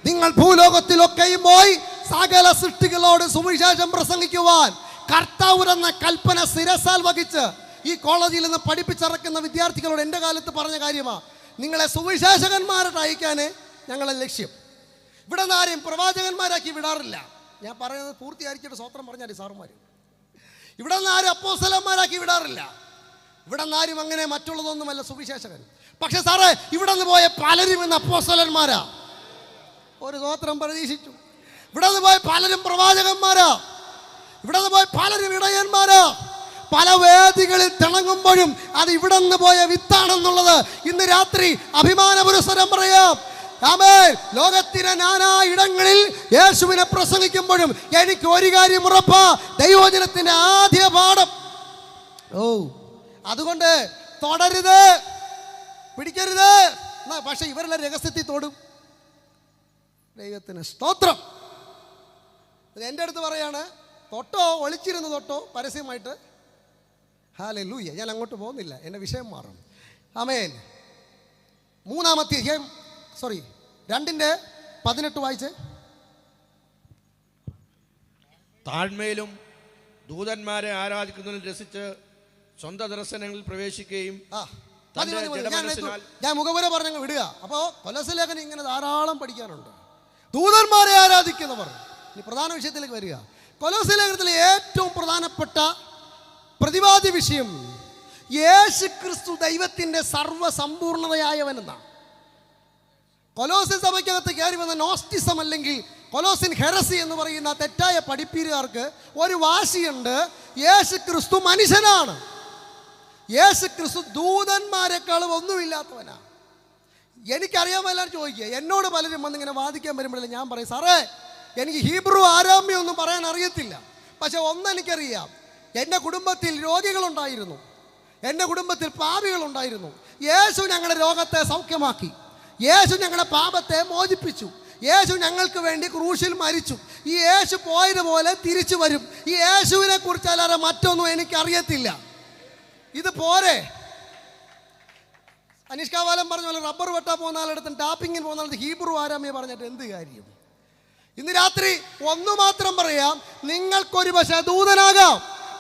നിങ്ങൾ ഭൂലോകത്തിലൊക്കെയും പോയി സകല സൃഷ്ടികളോട് സുവിശേഷം പ്രസംഗിക്കുവാൻ കർത്താവ് എന്ന കൽപ്പന ശിരസാൽ വഹിച്ച് ഈ കോളേജിൽ നിന്ന് പഠിപ്പിച്ചിറക്കുന്ന വിദ്യാർത്ഥികളോട് എൻ്റെ കാലത്ത് പറഞ്ഞ കാര്യമാണ്, നിങ്ങളെ സുവിശേഷകന്മാരായിട്ട് അയക്കാനേ ഞങ്ങളെ ലക്ഷ്യം. ഇവിടെ നിന്ന് ആരെയും പ്രവാചകന്മാരാക്കി വിടാറില്ല. ഞാൻ പറയുന്നത് പൂർത്തിയായിരിച്ചിട്ട് സ്വത്രം പറഞ്ഞാൽ സാറുമാർ. ഇവിടെ നിന്ന് ആരും അപ്പോസ്തലന്മാരാക്കി വിടാറില്ല. ഇവിടെ നിന്ന് ആരും അങ്ങനെ മറ്റുള്ളതൊന്നുമല്ല സുവിശേഷകൻ. പക്ഷെ സാറേ, ഇവിടെ നിന്ന് പോയ പലരും ഇന്ന് അപ്പോസ്തലന്മാരാ. ഒരു സ്വത്രം പ്രതീക്ഷിച്ചു. ഇവിടെ നിന്ന് പോയ പലരും പ്രവാചകന്മാരാ. ഇവിടെ നിന്ന് പോയ പലരും ഇടയന്മാരാ. പല വേദികളിൽ തിളങ്ങുമ്പോഴും അത് ഇവിടെ നിന്ന് പോയ വിത്താണെന്നുള്ളത് ഇന്ന് രാത്രി അഭിമാന പുരസ്സരം പറയാം. ആമേൻ. ലോകത്തിലെ നാനാ ഇടങ്ങളിൽ യേശുവിനെ പ്രസംഗിക്കുമ്പോഴും എനിക്ക് ഒരു കാര്യം ഉറപ്പാ, ദൈവവചനത്തിന്റെ ആദ്യ പാഠം. അതുകൊണ്ട് തൊടരുത്, പിടിക്കരുത്. പക്ഷെ ഇവരെല്ലാം രഹസ്യത്തിൽ തൊടും. ദൈവത്തിന് സ്തോത്രം. എൻ്റെ അടുത്ത് പറയാണ്, തൊട്ടോ ഒളിച്ചിരുന്ന് തൊട്ടോ പരസ്യമായിട്ട്. ഹല്ലേലൂയ. ഞാൻ അങ്ങോട്ട് പോകുന്നില്ല, എൻ്റെ വിഷയം മാറും. ആമേൻ. 2:18 വായിച്ച്. താഴ്മയിലും ദൂതന്മാരെ ആരാധിക്കുന്നതിൽ രസിച്ച് സ്വന്തം ദർശനങ്ങളിൽ പ്രവേശിക്കുകയും ഞാൻ മുഖപുര പറഞ്ഞങ്ങ് വിടുക. അപ്പോൾ കൊലോസ്യ ലേഖനം ഇങ്ങനെ ധാരാളം പഠിക്കാനുണ്ട്. ദൂതന്മാരെ ആരാധിക്കുന്നവർ. ഇനി പ്രധാന വിഷയത്തിലേക്ക് വരിക. കൊലോസ്യ ലേഖനത്തിലെ ഏറ്റവും പ്രധാനപ്പെട്ട പ്രതിപാദ്യ വിഷയം യേശു ക്രിസ്തു ദൈവത്തിൻ്റെ സർവ്വസമ്പൂർണതയായവൻ എന്നാണ്. കൊലോസ്യ സഭയ്ക്കകത്ത് കയറി വന്ന നോസ്റ്റിസം അല്ലെങ്കിൽ കൊലോസിൻ ഹെറസി എന്ന് പറയുന്ന തെറ്റായ പഠിപ്പീരുകാർക്ക് ഒരു വാശിയുണ്ട്, യേശു ക്രിസ്തു മനുഷ്യനാണ്. യേശു ക്രിസ്തു ദൂതന്മാരെക്കാളും ഒന്നുമില്ലാത്തവനാണ്. എനിക്കറിയാമെല്ലാം ചോദിക്കുക. എന്നോട് പലരും വന്നിങ്ങനെ വാദിക്കാൻ വരുമ്പോഴല്ലേ ഞാൻ പറയും, സാറേ എനിക്ക് ഹീബ്രു ആരാമ്യം ഒന്നും പറയാൻ അറിയത്തില്ല, പക്ഷെ ഒന്നെനിക്കറിയാം, എൻ്റെ കുടുംബത്തിൽ രോഗികളുണ്ടായിരുന്നു, എൻ്റെ കുടുംബത്തിൽ പാപികളുണ്ടായിരുന്നു. യേശു ഞങ്ങളുടെ രോഗത്തെ സൗഖ്യമാക്കി. യേശു ഞങ്ങളുടെ പാപത്തെ മോചിപ്പിച്ചു. യേശു ഞങ്ങൾക്ക് വേണ്ടി ക്രൂശിൽ മരിച്ചു. ഈ യേശു പോയതുപോലെ തിരിച്ചു വരും. ഈ യേശുവിനെ കുറിച്ച് അല്ലാതെ മറ്റൊന്നും എനിക്കറിയത്തില്ല. ഇത് പോരെ. അനിഷ്കാവാലം പറഞ്ഞ പോലെ റബ്ബർ വെട്ടാൻ പോകുന്നാളിടത്തും ടാപ്പിങ്ങിന് പോകുന്നിടത്ത് ഹീബ്രു ആരാമ്യ പറഞ്ഞിട്ട് എന്ത് കാര്യം? ഇന്ന് രാത്രി ഒന്നു മാത്രം പറയാം, നിങ്ങൾക്കൊരു പക്ഷേ ദൂതനാകാം,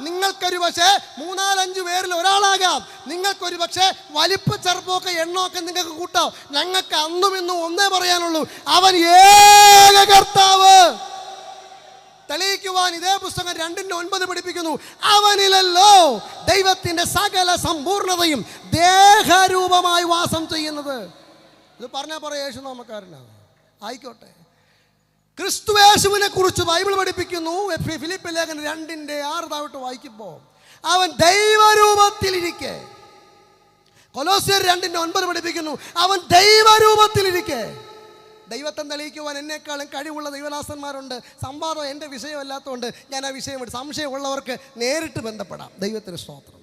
നിങ്ങൾക്കൊരു പക്ഷേ 3-5 പേരിൽ ഒരാളാകാം, നിങ്ങൾക്കൊരു പക്ഷേ വലിപ്പ ചെറുപ്പമൊക്കെ എണ്ണമൊക്കെ നിങ്ങൾക്ക് കൂട്ടാം. ഞങ്ങൾക്ക് അന്നും ഇന്നും ഒന്നേ പറയാനുള്ളൂ, അവൻ ഏക കർത്താവ്. തെളിയിക്കുവാൻ ഇതേ പുസ്തകം 2:9 പഠിപ്പിക്കുന്നു, അവനിലല്ലോ ദൈവത്തിന്റെ സകല സമ്പൂർണതയും ദേഹരൂപമായി വാസം ചെയ്യുന്നത്. ഇത് പറഞ്ഞാൽ പറയാം യേശു നാമക്കാരനാണ്. ആയിക്കോട്ടെ. ക്രിസ്തുയേശുവിനെ കുറിച്ച് ബൈബിൾ പഠിപ്പിക്കുന്നു. ഫിലിപ്പ് ലേഖനം 2:6 വായിക്കുമ്പോൾ അവൻ ദൈവരൂപത്തിലിരിക്കെ. കൊലോസ്യർ 2:9 പഠിപ്പിക്കുന്നു, അവൻ ദൈവരൂപത്തിലിരിക്കെ. ദൈവത്തെ തെളിയിക്കുവാൻ എന്നെക്കാളും കഴിവുള്ള ദൈവദാസന്മാരുണ്ട്. സംവാദം എൻ്റെ വിഷയമല്ലാത്തതുകൊണ്ട് ഞാൻ ആ വിഷയം സംശയമുള്ളവർക്ക് നേരിട്ട് ബന്ധപ്പെടാം. ദൈവത്തിന് സ്തോത്രം.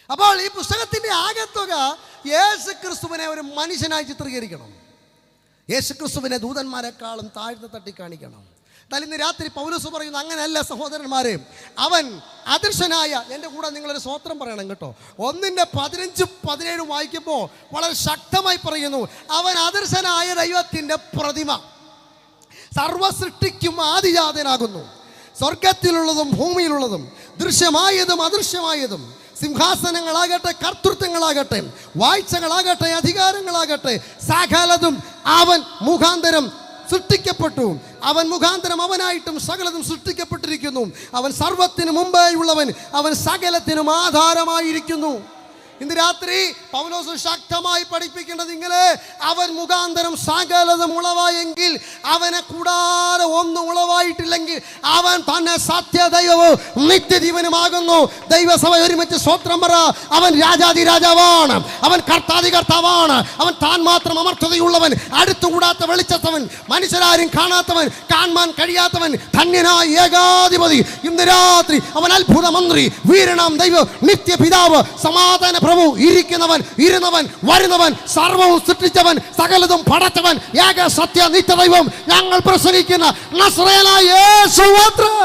അപ്പോൾ ഈ പുസ്തകത്തിൻ്റെ ആകെത്തുക യേശു ക്രിസ്തുവിനെ ഒരു മനുഷ്യനായി ചിത്രീകരിക്കണം. യേശു ക്രിസ്തുവിനെ ദൂതന്മാരെക്കാളും താഴ്ന്നു തട്ടി കാണിക്കണം. എന്നാൽ ഇന്ന് രാത്രി പൗലോസ് പറയുന്നു, അങ്ങനെയല്ല സഹോദരന്മാരെ, അവൻ അദൃശ്യനായ, എൻ്റെ കൂടെ നിങ്ങളൊരു സ്തോത്രം പറയണം കേട്ടോ. 1:15-17 വായിക്കുമ്പോൾ വളരെ ശക്തമായി പറയുന്നു, അവൻ അദൃശ്യനായ ദൈവത്തിൻ്റെ പ്രതിമ, സർവസൃഷ്ടിക്കും ആദിജാതനാകുന്നു. സ്വർഗത്തിലുള്ളതും ഭൂമിയിലുള്ളതും ദൃശ്യമായതും അദൃശ്യമായതും, സിംഹാസനങ്ങളാകട്ടെ കർത്തൃത്വങ്ങളാകട്ടെ വാഴ്ചകളാകട്ടെ അധികാരങ്ങളാകട്ടെ, സകലതും അവൻ മുഖാന്തരം സൃഷ്ടിക്കപ്പെട്ടു. അവൻ മുഖാന്തരം അവനായിട്ടും സകലതും സൃഷ്ടിക്കപ്പെട്ടിരിക്കുന്നു. അവൻ സർവത്തിനു മുമ്പേ ഉള്ളവൻ, അവൻ സകലത്തിനും ആധാരമായിരിക്കുന്നു. ഇന്ന് രാത്രി പൗലോസ് ശക്തമായി പഠിപ്പിക്കേണ്ടത് ഇങ്ങനെ: അവൻ മുഖാന്തരം സകലതും ഉളവായെങ്കിൽ, അവനെ കൂടാതെ ഒന്നും ഉളവായിട്ടില്ലെങ്കിൽ അവൻ തന്നെ സത്യദൈവവും നിത്യജീവനുമാകുന്നു. ദൈവസഭ ഒരുമിച്ച് സ്തോത്രം പറ. അവൻ രാജാതി രാജാവാണ്, അവൻ കർത്താതി കർത്താവാണ്, അവൻ താൻ മാത്രം അമർത്തതയുള്ളവൻ, അടുത്തുകൂടാത്ത വെളിച്ചത്തവൻ, മനുഷ്യരാരും കാണാത്തവൻ, കാണാൻ കഴിയാത്തവൻ, ധന്യനായ ഏകാധിപതി. ഇന്ന് രാത്രി അവൻ അത്ഭുത മന്ത്രി, വീരനാം ദൈവം, നിത്യപിതാവ്, സമാധാന പ്രഭു, ഇരിക്കുന്നവൻ, ഇരുന്നവൻ, വരുന്നവൻ, സർവവും സൃഷ്ടിച്ചവൻ, സകലതും പടച്ചവൻ, ഏക സത്യ നിത്യദൈവം, ഞങ്ങൾ പ്രസംഗിക്കുന്ന നസ്രയനായ യേശു മാത്രം.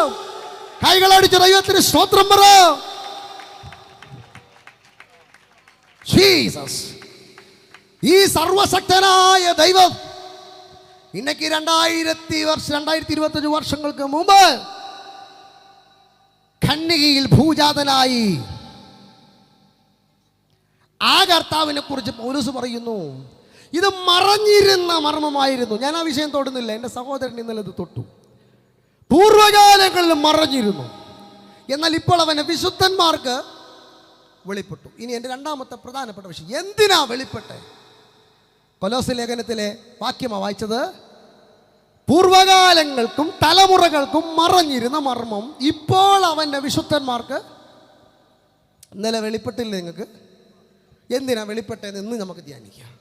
കൈകളടിച്ച് ദൈവത്തിന് സ്തോത്രം പറ. ജീസസ്, ഈ സർവശക്തനായ ദൈവം ഇന്നേക്ക് 2025 വർഷങ്ങൾക്ക് മുമ്പ് കന്യകയിൽ ഭൂജാതനായി. ആ കർത്താവിനെ കുറിച്ച് പൗലോസ് പറയുന്നു, ഇത് മറഞ്ഞിരുന്ന മർമ്മമായിരുന്നു. ഞാൻ ആ വിഷയം തൊടുന്നില്ല, എൻ്റെ സഹോദരൻ ഇന്നലെ ഇത് തൊട്ടു. പൂർവ്വകാലങ്ങളിൽ മറഞ്ഞിരുന്നു, എന്നാൽ ഇപ്പോൾ അവനെ വിശുദ്ധന്മാർക്ക് വെളിപ്പെട്ടു. ഇനി എൻ്റെ രണ്ടാമത്തെ പ്രധാനപ്പെട്ട വിഷയം, എന്തിനാ വെളിപ്പെട്ടെ? കൊലോസ്യ ലേഖനത്തിലെ വാക്യമാണ് വായിച്ചത്. പൂർവ്വകാലങ്ങൾക്കും തലമുറകൾക്കും മറഞ്ഞിരുന്ന മർമ്മം ഇപ്പോൾ അവൻ്റെ വിശുദ്ധന്മാർക്ക് ഇന്നലെ വെളിപ്പെട്ടില്ല. നിങ്ങൾക്ക് എന്തിനാ വെളിപ്പെട്ടതെന്ന് ഇന്ന് നമുക്ക് ധ്യാനിക്കാം.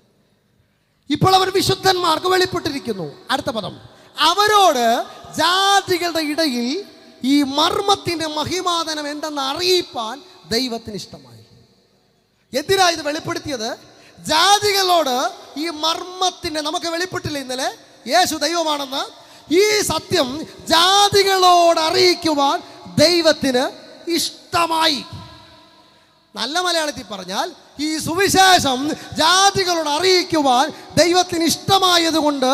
ഇപ്പോൾ അവർ വിശുദ്ധന്മാർക്ക് വെളിപ്പെട്ടിരിക്കുന്നു. അടുത്ത പദം, അവരോട് ജാതികളുടെ ഇടയിൽ ഈ മർമ്മത്തിൻ്റെ മഹിമാതനം എന്തെന്ന് അറിയിപ്പാൻ ദൈവത്തിന് ഇഷ്ടമായി. എന്തിനാ ഇത് വെളിപ്പെടുത്തിയത്? ജാതികളോട് ഈ മർമ്മത്തിൻ്റെ, നമുക്ക് വെളിപ്പെട്ടില്ല ഇന്നലെ യേശു ദൈവമാണെന്ന്, ഈ സത്യം ജാതികളോട് അറിയിക്കുവാൻ ദൈവത്തിന് ഇഷ്ടമായി. നല്ല മലയാളത്തിൽ പറഞ്ഞാൽ, ഈ സുവിശേഷം ജാതികളോട് അറിയിക്കുവാൻ ദൈവത്തിന് ഇഷ്ടമായതുകൊണ്ട്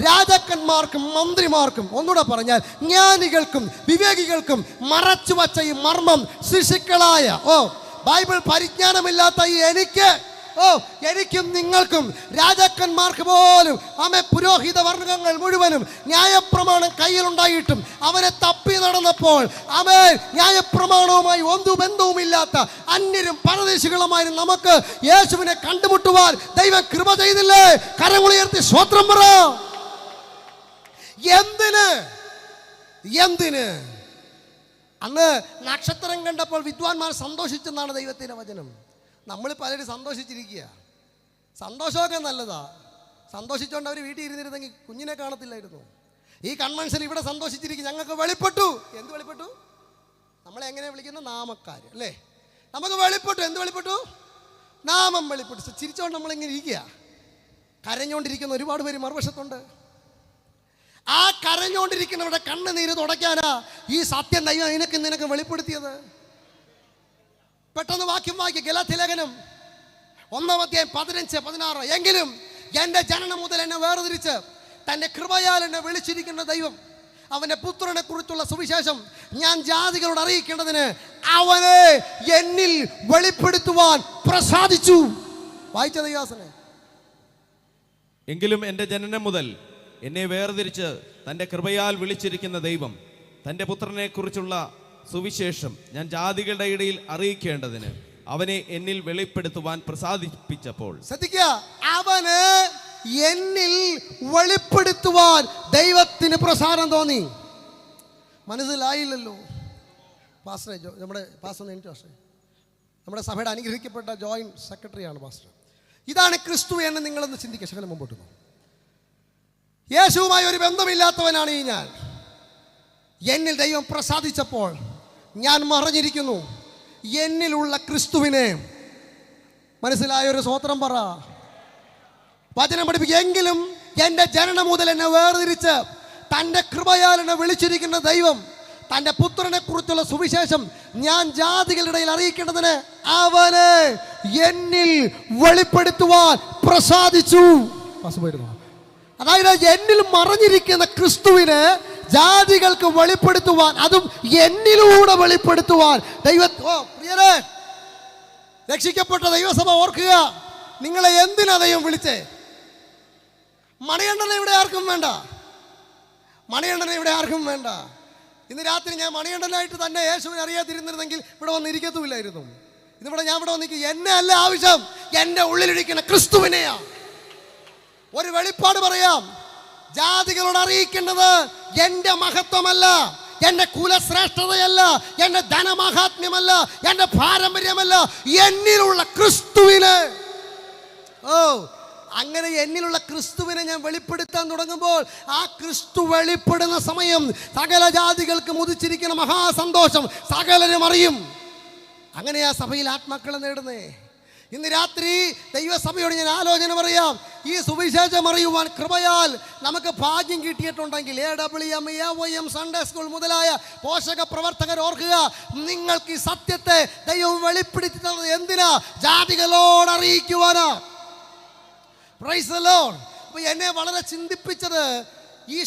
രാജാക്കന്മാർക്കും മന്ത്രിമാർക്കും, ഒന്നുകൂടെ പറഞ്ഞാൽ ജ്ഞാനികൾക്കും വിവേകികൾക്കും മറച്ചു വച്ച ഈ മർമ്മം ശിശുക്കളായ ബൈബിൾ പരിജ്ഞാനമില്ലാത്ത ഈ എനിക്കും നിങ്ങൾക്കും രാജാക്കന്മാർക്ക് പോലും പുരോഹിത വർഗങ്ങൾ മുഴുവനും ന്യായപ്രമാണം കയ്യിലുണ്ടായിട്ടും അവനെ തപ്പി നടന്നപ്പോൾ ന്യായപ്രമാണവുമായി ഒന്നും ബന്ധവുമില്ലാത്ത അന്യരും പരദേശികളുമായും നമുക്ക് യേശുവിനെ കണ്ടുമുട്ടുവാൻ ദൈവം കൃപ ചെയ്തില്ലേ? കരങ്ങളുയർത്തി സ്തോത്രം പറ. എന്തിന് അന്ന് നക്ഷത്രം കണ്ടപ്പോൾ വിദ്വാൻമാർ സന്തോഷിച്ചെന്നാണ് ദൈവത്തിന്റെ വചനം. നമ്മൾ പലരും സന്തോഷിച്ചിരിക്കുക. സന്തോഷമൊക്കെ നല്ലതാ. സന്തോഷിച്ചുകൊണ്ട് അവർ വീട്ടിൽ ഇരുന്നിരുന്നെങ്കിൽ കുഞ്ഞിനെ കാണത്തില്ലായിരുന്നു. ഈ കൺവെൻഷൻ ഇവിടെ സന്തോഷിച്ചിരിക്കും. ഞങ്ങൾക്ക് വെളിപ്പെട്ടു. എന്ത് വെളിപ്പെട്ടു? നമ്മളെ എങ്ങനെ വിളിക്കുന്ന നാമക്കാർ അല്ലേ? നമുക്ക് വെളിപ്പെട്ടു. എന്ത് വെളിപ്പെട്ടു? നാമം വെളിപ്പെട്ടു. ചിരിച്ചുകൊണ്ട് നമ്മളിങ്ങനെ ഇരിക്കുക. കരഞ്ഞുകൊണ്ടിരിക്കുന്ന ഒരുപാട് പേര് മറുവശത്തുണ്ട്. ആ കരഞ്ഞുകൊണ്ടിരിക്കുന്നവരുടെ കണ്ണുനീര് തുടയ്ക്കാനാ ഈ സത്യം ദൈവം നിനക്ക് വെളിപ്പെടുത്തിയത്. പെട്ടെന്ന് വാക്യം വായിക്കുക. ഗലാത്യ ലേഖനം 1:15-16. എങ്കിലും എൻ്റെ ജനനം മുതൽ എന്നെ വേർതിരിച്ച് തൻ്റെ കൃപയാൽ എന്നെ വിളിച്ചിരിക്കുന്ന ദൈവം അവൻ്റെ പുത്രനെ കുറിച്ചുള്ള സുവിശേഷം ഞാൻ ജാതികളോട് അറിയിക്കേണ്ടതിന് അവനെ എന്നിൽ വെളിപ്പെടുത്തുവാൻ പ്രസാദിച്ചു. വായിച്ച ദൈവാസനെ. എങ്കിലും എൻ്റെ ജനനം മുതൽ എന്നെ വേർതിരിച്ച് തൻ്റെ കൃപയാൽ വിളിച്ചിരിക്കുന്ന ദൈവം തൻ്റെ പുത്രനെ കുറിച്ചുള്ള സുവിശേഷം ഞാൻ ജാതികളുടെ ഇടയിൽ അറിയിക്കേണ്ടതിന് അവനെ എന്നിൽ വെളിപ്പെടുത്തുവാൻ പ്രസാദിപ്പിച്ചപ്പോൾ. ശ്രദ്ധിക്കുക, അവന് എന്നിൽ വെളിപ്പെടുത്തുവാൻ ദൈവത്തിന് പ്രസാദം തോന്നി. മനസ്സിലായില്ലല്ലോ പാസ്റ്റർ. നമ്മുടെ പാസ്റ്റർ നമ്മുടെ സഭയുടെ അനുഗ്രഹിക്കപ്പെട്ട ജോയിന്റ് സെക്രട്ടറിയാണ് പാസ്റ്റർ. ഇതാണ് ക്രിസ്തു എന്ന് നിങ്ങളൊന്ന് ചിന്തിക്കുക. ശകലം മുമ്പോട്ട് പോകും. യേശുവുമായി ഒരു ബന്ധമില്ലാത്തവനാണ് ഈ ഞാൻ. എന്നിൽ ദൈവം പ്രസാദിച്ചപ്പോൾ ഞാൻ മറഞ്ഞിരിക്കുന്നു. എന്നിലുള്ള ക്രിസ്തുവിനെ മനസ്സിലായ ഒരു സ്തോത്രം പറ. വചനം പഠിപ്പിക്കുക. എങ്കിലും എൻ്റെ ജനനം മുതൽ എന്നെ വേർതിരിച്ച് തൻ്റെ കൃപയാൽ എന്നെ വിളിച്ചിരിക്കുന്ന ദൈവം തൻ്റെ പുത്രനെ കുറിച്ചുള്ള സുവിശേഷം ഞാൻ ജാതികളുടെ ഇടയിൽ അറിയിക്കേണ്ടതിന് അവനെ എന്നിൽ വെളിപ്പെടുത്തുവാൻ പ്രസാദിച്ചു. അതായത് എന്നിൽ മറഞ്ഞിരിക്കുന്ന ക്രിസ്തുവിനെ ജാതികൾക്ക് വെളിപ്പെടുത്തുവാൻ, അതും എന്നിലൂടെ വെളിപ്പെടുത്തുവാൻ പ്രിയരെ, രക്ഷിക്കപ്പെട്ട ദൈവസഭ ഓർക്കുക, നിങ്ങളെ എന്തിനാ ദൈവം വിളിച്ചേ? മണികണ്ഠനെ ഇവിടെ ആർക്കും വേണ്ട. മണികണ്ഠനെ ഇവിടെ ആർക്കും വേണ്ട. ഇന്ന് രാത്രി ഞാൻ മണികണ്ഠനായിട്ട് തന്നെ യേശുവിനെ അറിയാതിരുന്നിരുന്നെങ്കിൽ ഇവിടെ വന്നിരിക്കത്തുമില്ലായിരുന്നു. ഇതിവിടെ ഞാൻ ഇവിടെ വന്നിരിക്കും. എന്നെ അല്ല ആവശ്യം, എൻ്റെ ഉള്ളിലിരിക്കുന്ന ക്രിസ്തുവിനെയാ. ഒരു വെളിപ്പാട് പറയാം, ജാതികളോട് അറിയിക്കേണ്ടത് എൻ്റെ മഹത്വമല്ല, എൻ്റെ കുലശ്രേഷ്ഠതയല്ല, എൻ്റെ ധനമാഹാത്മ്യമല്ല, എൻ്റെ പാരമ്പര്യമല്ല, എന്നിലുള്ള ക്രിസ്തുവിനെ. ഓ, അങ്ങനെ എന്നിലുള്ള ക്രിസ്തുവിനെ ഞാൻ വെളിപ്പെടുത്താൻ തുടങ്ങുമ്പോൾ ആ ക്രിസ്തു വെളിപ്പെടുന്ന സമയം സകല ജാതികൾക്കും ഉദിച്ചിരിക്കുന്ന മഹാസന്തോഷം സകലരും അറിയും. അങ്ങനെയാ സഭയിൽ ആത്മാക്കളെ നേടുന്നേ. ഇന്ന് രാത്രി ദൈവസഭയോട് ഞാൻ ആലോചന പറയാം. ഈ സുവിശേഷം അറിയുവാൻ കൃപയാൽ നമുക്ക് ഭാഗ്യം കിട്ടിയിട്ടുണ്ടെങ്കിൽ AWM, AYM, സൺഡേ സ്കൂൾ മുതലായ പോഷക പ്രവർത്തകർ ഓർക്കുക, നിങ്ങൾക്ക് ഈ സത്യത്തെ ദൈവം വെളിപ്പെടുത്തി തന്നത് എന്തിനാ? ജാതികളോട് അറിയിക്കുവാനാ. Praise the lord. അപ്പോൾ എന്നെ വളരെ ചിന്തിപ്പിച്ചത് ഈ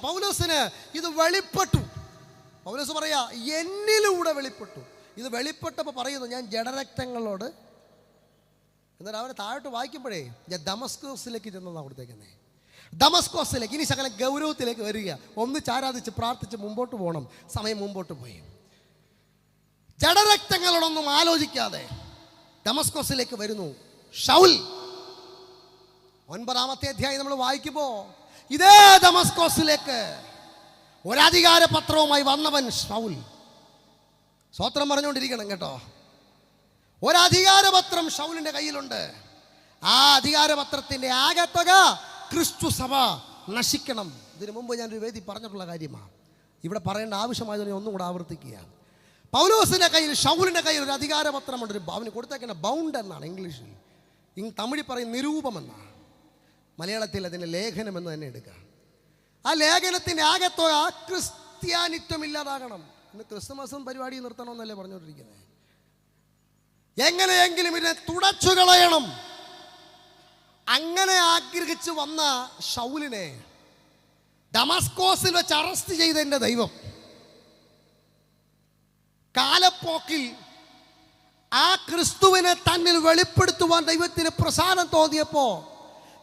പൗലോസിന് ഇത് വെളിപ്പെട്ടു. പൗലോസ് പറയാ, എന്നിലൂടെ വെളിപ്പെട്ടു. ഇത് വെളിപ്പെട്ടപ്പോൾ പറയുന്നു, ഞാൻ ജഡരക്തങ്ങളോട്. എന്നാൽ അവനെ താഴോട്ട് വായിക്കുമ്പോഴേ ഞാൻ ദമസ്കോസിലേക്ക് ചെന്നതാണ് കൊടുത്തേക്കുന്നത്. ദമസ്കോസിലേക്ക് ഇനി ശകലം ഗൗരവത്തിലേക്ക് വരിക. ഒന്ന് ആരാധിച്ച് പ്രാർത്ഥിച്ച് മുമ്പോട്ട് പോകണം. സമയം മുമ്പോട്ട് പോയി ജഡരക്തങ്ങളോടൊന്നും ആലോചിക്കാതെ ദമസ്കോസിലേക്ക് വരുന്നു ശൗൽ. 9-ാമത്തെ അധ്യായം നമ്മൾ വായിക്കുമ്പോൾ ഇതേ ദമസ്കോസിലേക്ക് ഒരധികാര പത്രവുമായി വന്നവൻ ശൗൽ. സ്വത്രം പറഞ്ഞുകൊണ്ടിരിക്കണം കേട്ടോ. ഒരധികാരപത്രം ശൗലിൻ്റെ കയ്യിലുണ്ട്. ആ അധികാരപത്രത്തിൻ്റെ ആകത്തുക ക്രിസ്തു സഭ നശിക്കണം. ഇതിനു മുമ്പ് ഞാനൊരു വേദി പറഞ്ഞിട്ടുള്ള കാര്യമാണ്, ഇവിടെ പറയേണ്ട ആവശ്യമായതിനെ ഒന്നും കൂടെ ആവർത്തിക്കുക. പൗലോസിൻ്റെ കയ്യിൽ, ശൗലിൻ്റെ കയ്യിൽ ഒരു അധികാരപത്രമുണ്ട്. അവന് കൊടുത്തേക്കുന്ന ബൗണ്ട് എന്നാണ് ഇംഗ്ലീഷിൽ. തമിഴിൽ പറയും നിരൂപമെന്നാണ്. മലയാളത്തിൽ അതിൻ്റെ ലേഖനമെന്ന് തന്നെ എടുക്കുക. ആ ലേഖനത്തിൻ്റെ ആകത്തുക ക്രിസ്ത്യാനിത്വം ഇല്ലാതാകണം. ഇന്ന് ക്രിസ്തുമസും പരിപാടി നിർത്തണമെന്നല്ലേ പറഞ്ഞുകൊണ്ടിരിക്കുന്നത്. എങ്ങനെയെങ്കിലും ഇതിനെ തുടച്ചു കളയണം. അങ്ങനെ ആഗ്രഹിച്ചു വന്ന ശൗലിനെ ദമസ്കോസിൽ വെച്ച് അറസ്റ്റ് ചെയ്ത എൻ്റെ ദൈവം കാലപ്പോക്കിൽ ആ ക്രിസ്തുവിനെ തന്നിൽ വെളിപ്പെടുത്തുവാൻ ദൈവത്തിന് പ്രസാദം തോന്നിയപ്പോൾ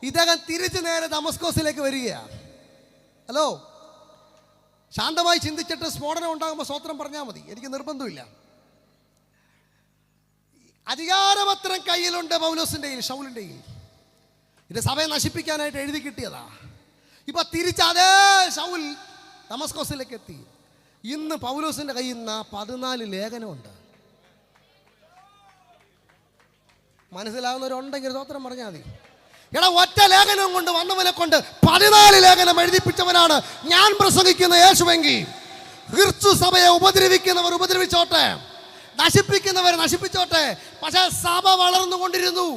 ഇദ്ദേഹം തിരിച്ചു നേരെ ദമസ്കോസിലേക്ക് വരികയാണ്. ഹലോ, ശാന്തമായി ചിന്തിച്ചിട്ട് സ്ഫോടനം ഉണ്ടാകുമ്പോൾ സ്വത്രം പറഞ്ഞാൽ മതി, എനിക്ക് നിർബന്ധമില്ല. അധികാരപത്രം കയ്യിലുണ്ട് പൗലോസിൻ്റെ കയ്യിൽ, ശൗലിൻ്റെ കയ്യിൽ. ഇത് സഭയെ നശിപ്പിക്കാനായിട്ട് എഴുതി കിട്ടിയതാ. ഇപ്പൊ തിരിച്ച് അതേ ശൗൽ ദമസ്കോസിലേക്ക് എത്തി. ഇന്ന് പൗലോസിൻ്റെ കയ്യിൽ നിന്ന് 14 ലേഖനമുണ്ട്. മനസ്സിലാവുന്നവരുണ്ടെങ്കിൽ സ്വത്രം പറഞ്ഞാൽ മതി. എടാ, ഒറ്റ ലേഖനം കൊണ്ട് വന്നവനെ കൊണ്ട് 14 ലേഖനം എഴുതിപ്പിച്ചവനാണ് ഞാൻ പ്രസംഗിക്കുന്ന യേശുവെങ്കിൽ. ക്രിസ്തു സഭയെ ഉപദ്രവിക്കുന്നവർ ഉപദ്രവിച്ചോട്ടെ, നശിപ്പിക്കുന്നവർ നശിപ്പിച്ചോട്ടെ. പക്ഷേ സഭ വളർന്നുകൊണ്ടിരുന്നു.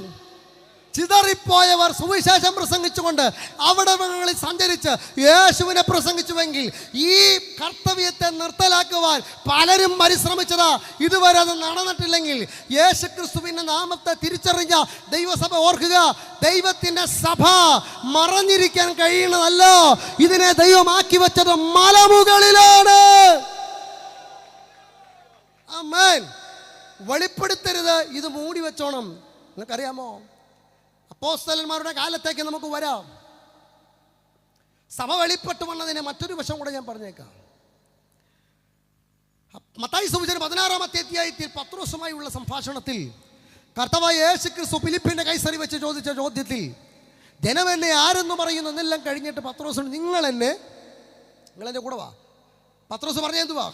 ചിതറിപ്പോയവർ സുവിശേഷം പ്രസംഗിച്ചുകൊണ്ട് അവിടങ്ങളിൽ സഞ്ചരിച്ച് യേശുവിനെ പ്രസംഗിച്ചുവെങ്കിൽ ഈ കർത്തവ്യത്തെ നിർത്തലാക്കുവാൻ പലരും പരിശ്രമിച്ചതാ. ഇതുവരെ അത് നടന്നിട്ടില്ലെങ്കിൽ യേശു ക്രിസ്തുവിൻ്റെ നാമത്തെ തിരിച്ചറിഞ്ഞ ദൈവസഭ ഓർക്കുക, ദൈവത്തിൻ്റെ സഭ മറഞ്ഞിരിക്കാൻ കഴിയുന്നതല്ല. ഇതിനെ ദൈവമാക്കി വെച്ചത് മലമുകളിലാണ്. ആമേൻ. വെളിപ്പെടുത്തരുത്, ഇത് മൂടി വെച്ചോണം. നിങ്ങൾക്കറിയാമോ, അപ്പോസ്തലന്മാരുടെ കാലത്തേക്ക് നമുക്ക് വരാം. സഭ വെളിപ്പെട്ടു വന്നതിനെ മറ്റൊരു വശം കൂടെ ഞാൻ പറഞ്ഞേക്കാം. മത്തായി സുവിശേഷം 16-ാമത്തെ അധ്യായത്തിൽ പത്രോസുമായുള്ള സംഭാഷണത്തിൽ കർത്താവായ യേശു ക്രിസ്തു ഫിലിപ്പിന്റെ കൈസരി വെച്ച് ചോദിച്ച ചോദ്യത്തിൽ ജനം എന്നെ ആരെന്ന് പറയുന്നു എന്നെല്ലാം കഴിഞ്ഞിട്ട് പത്രോസ്, നിങ്ങളെൻ്റെ കൂടെ വാ. പത്രോസ് പറഞ്ഞെന്തുവാ?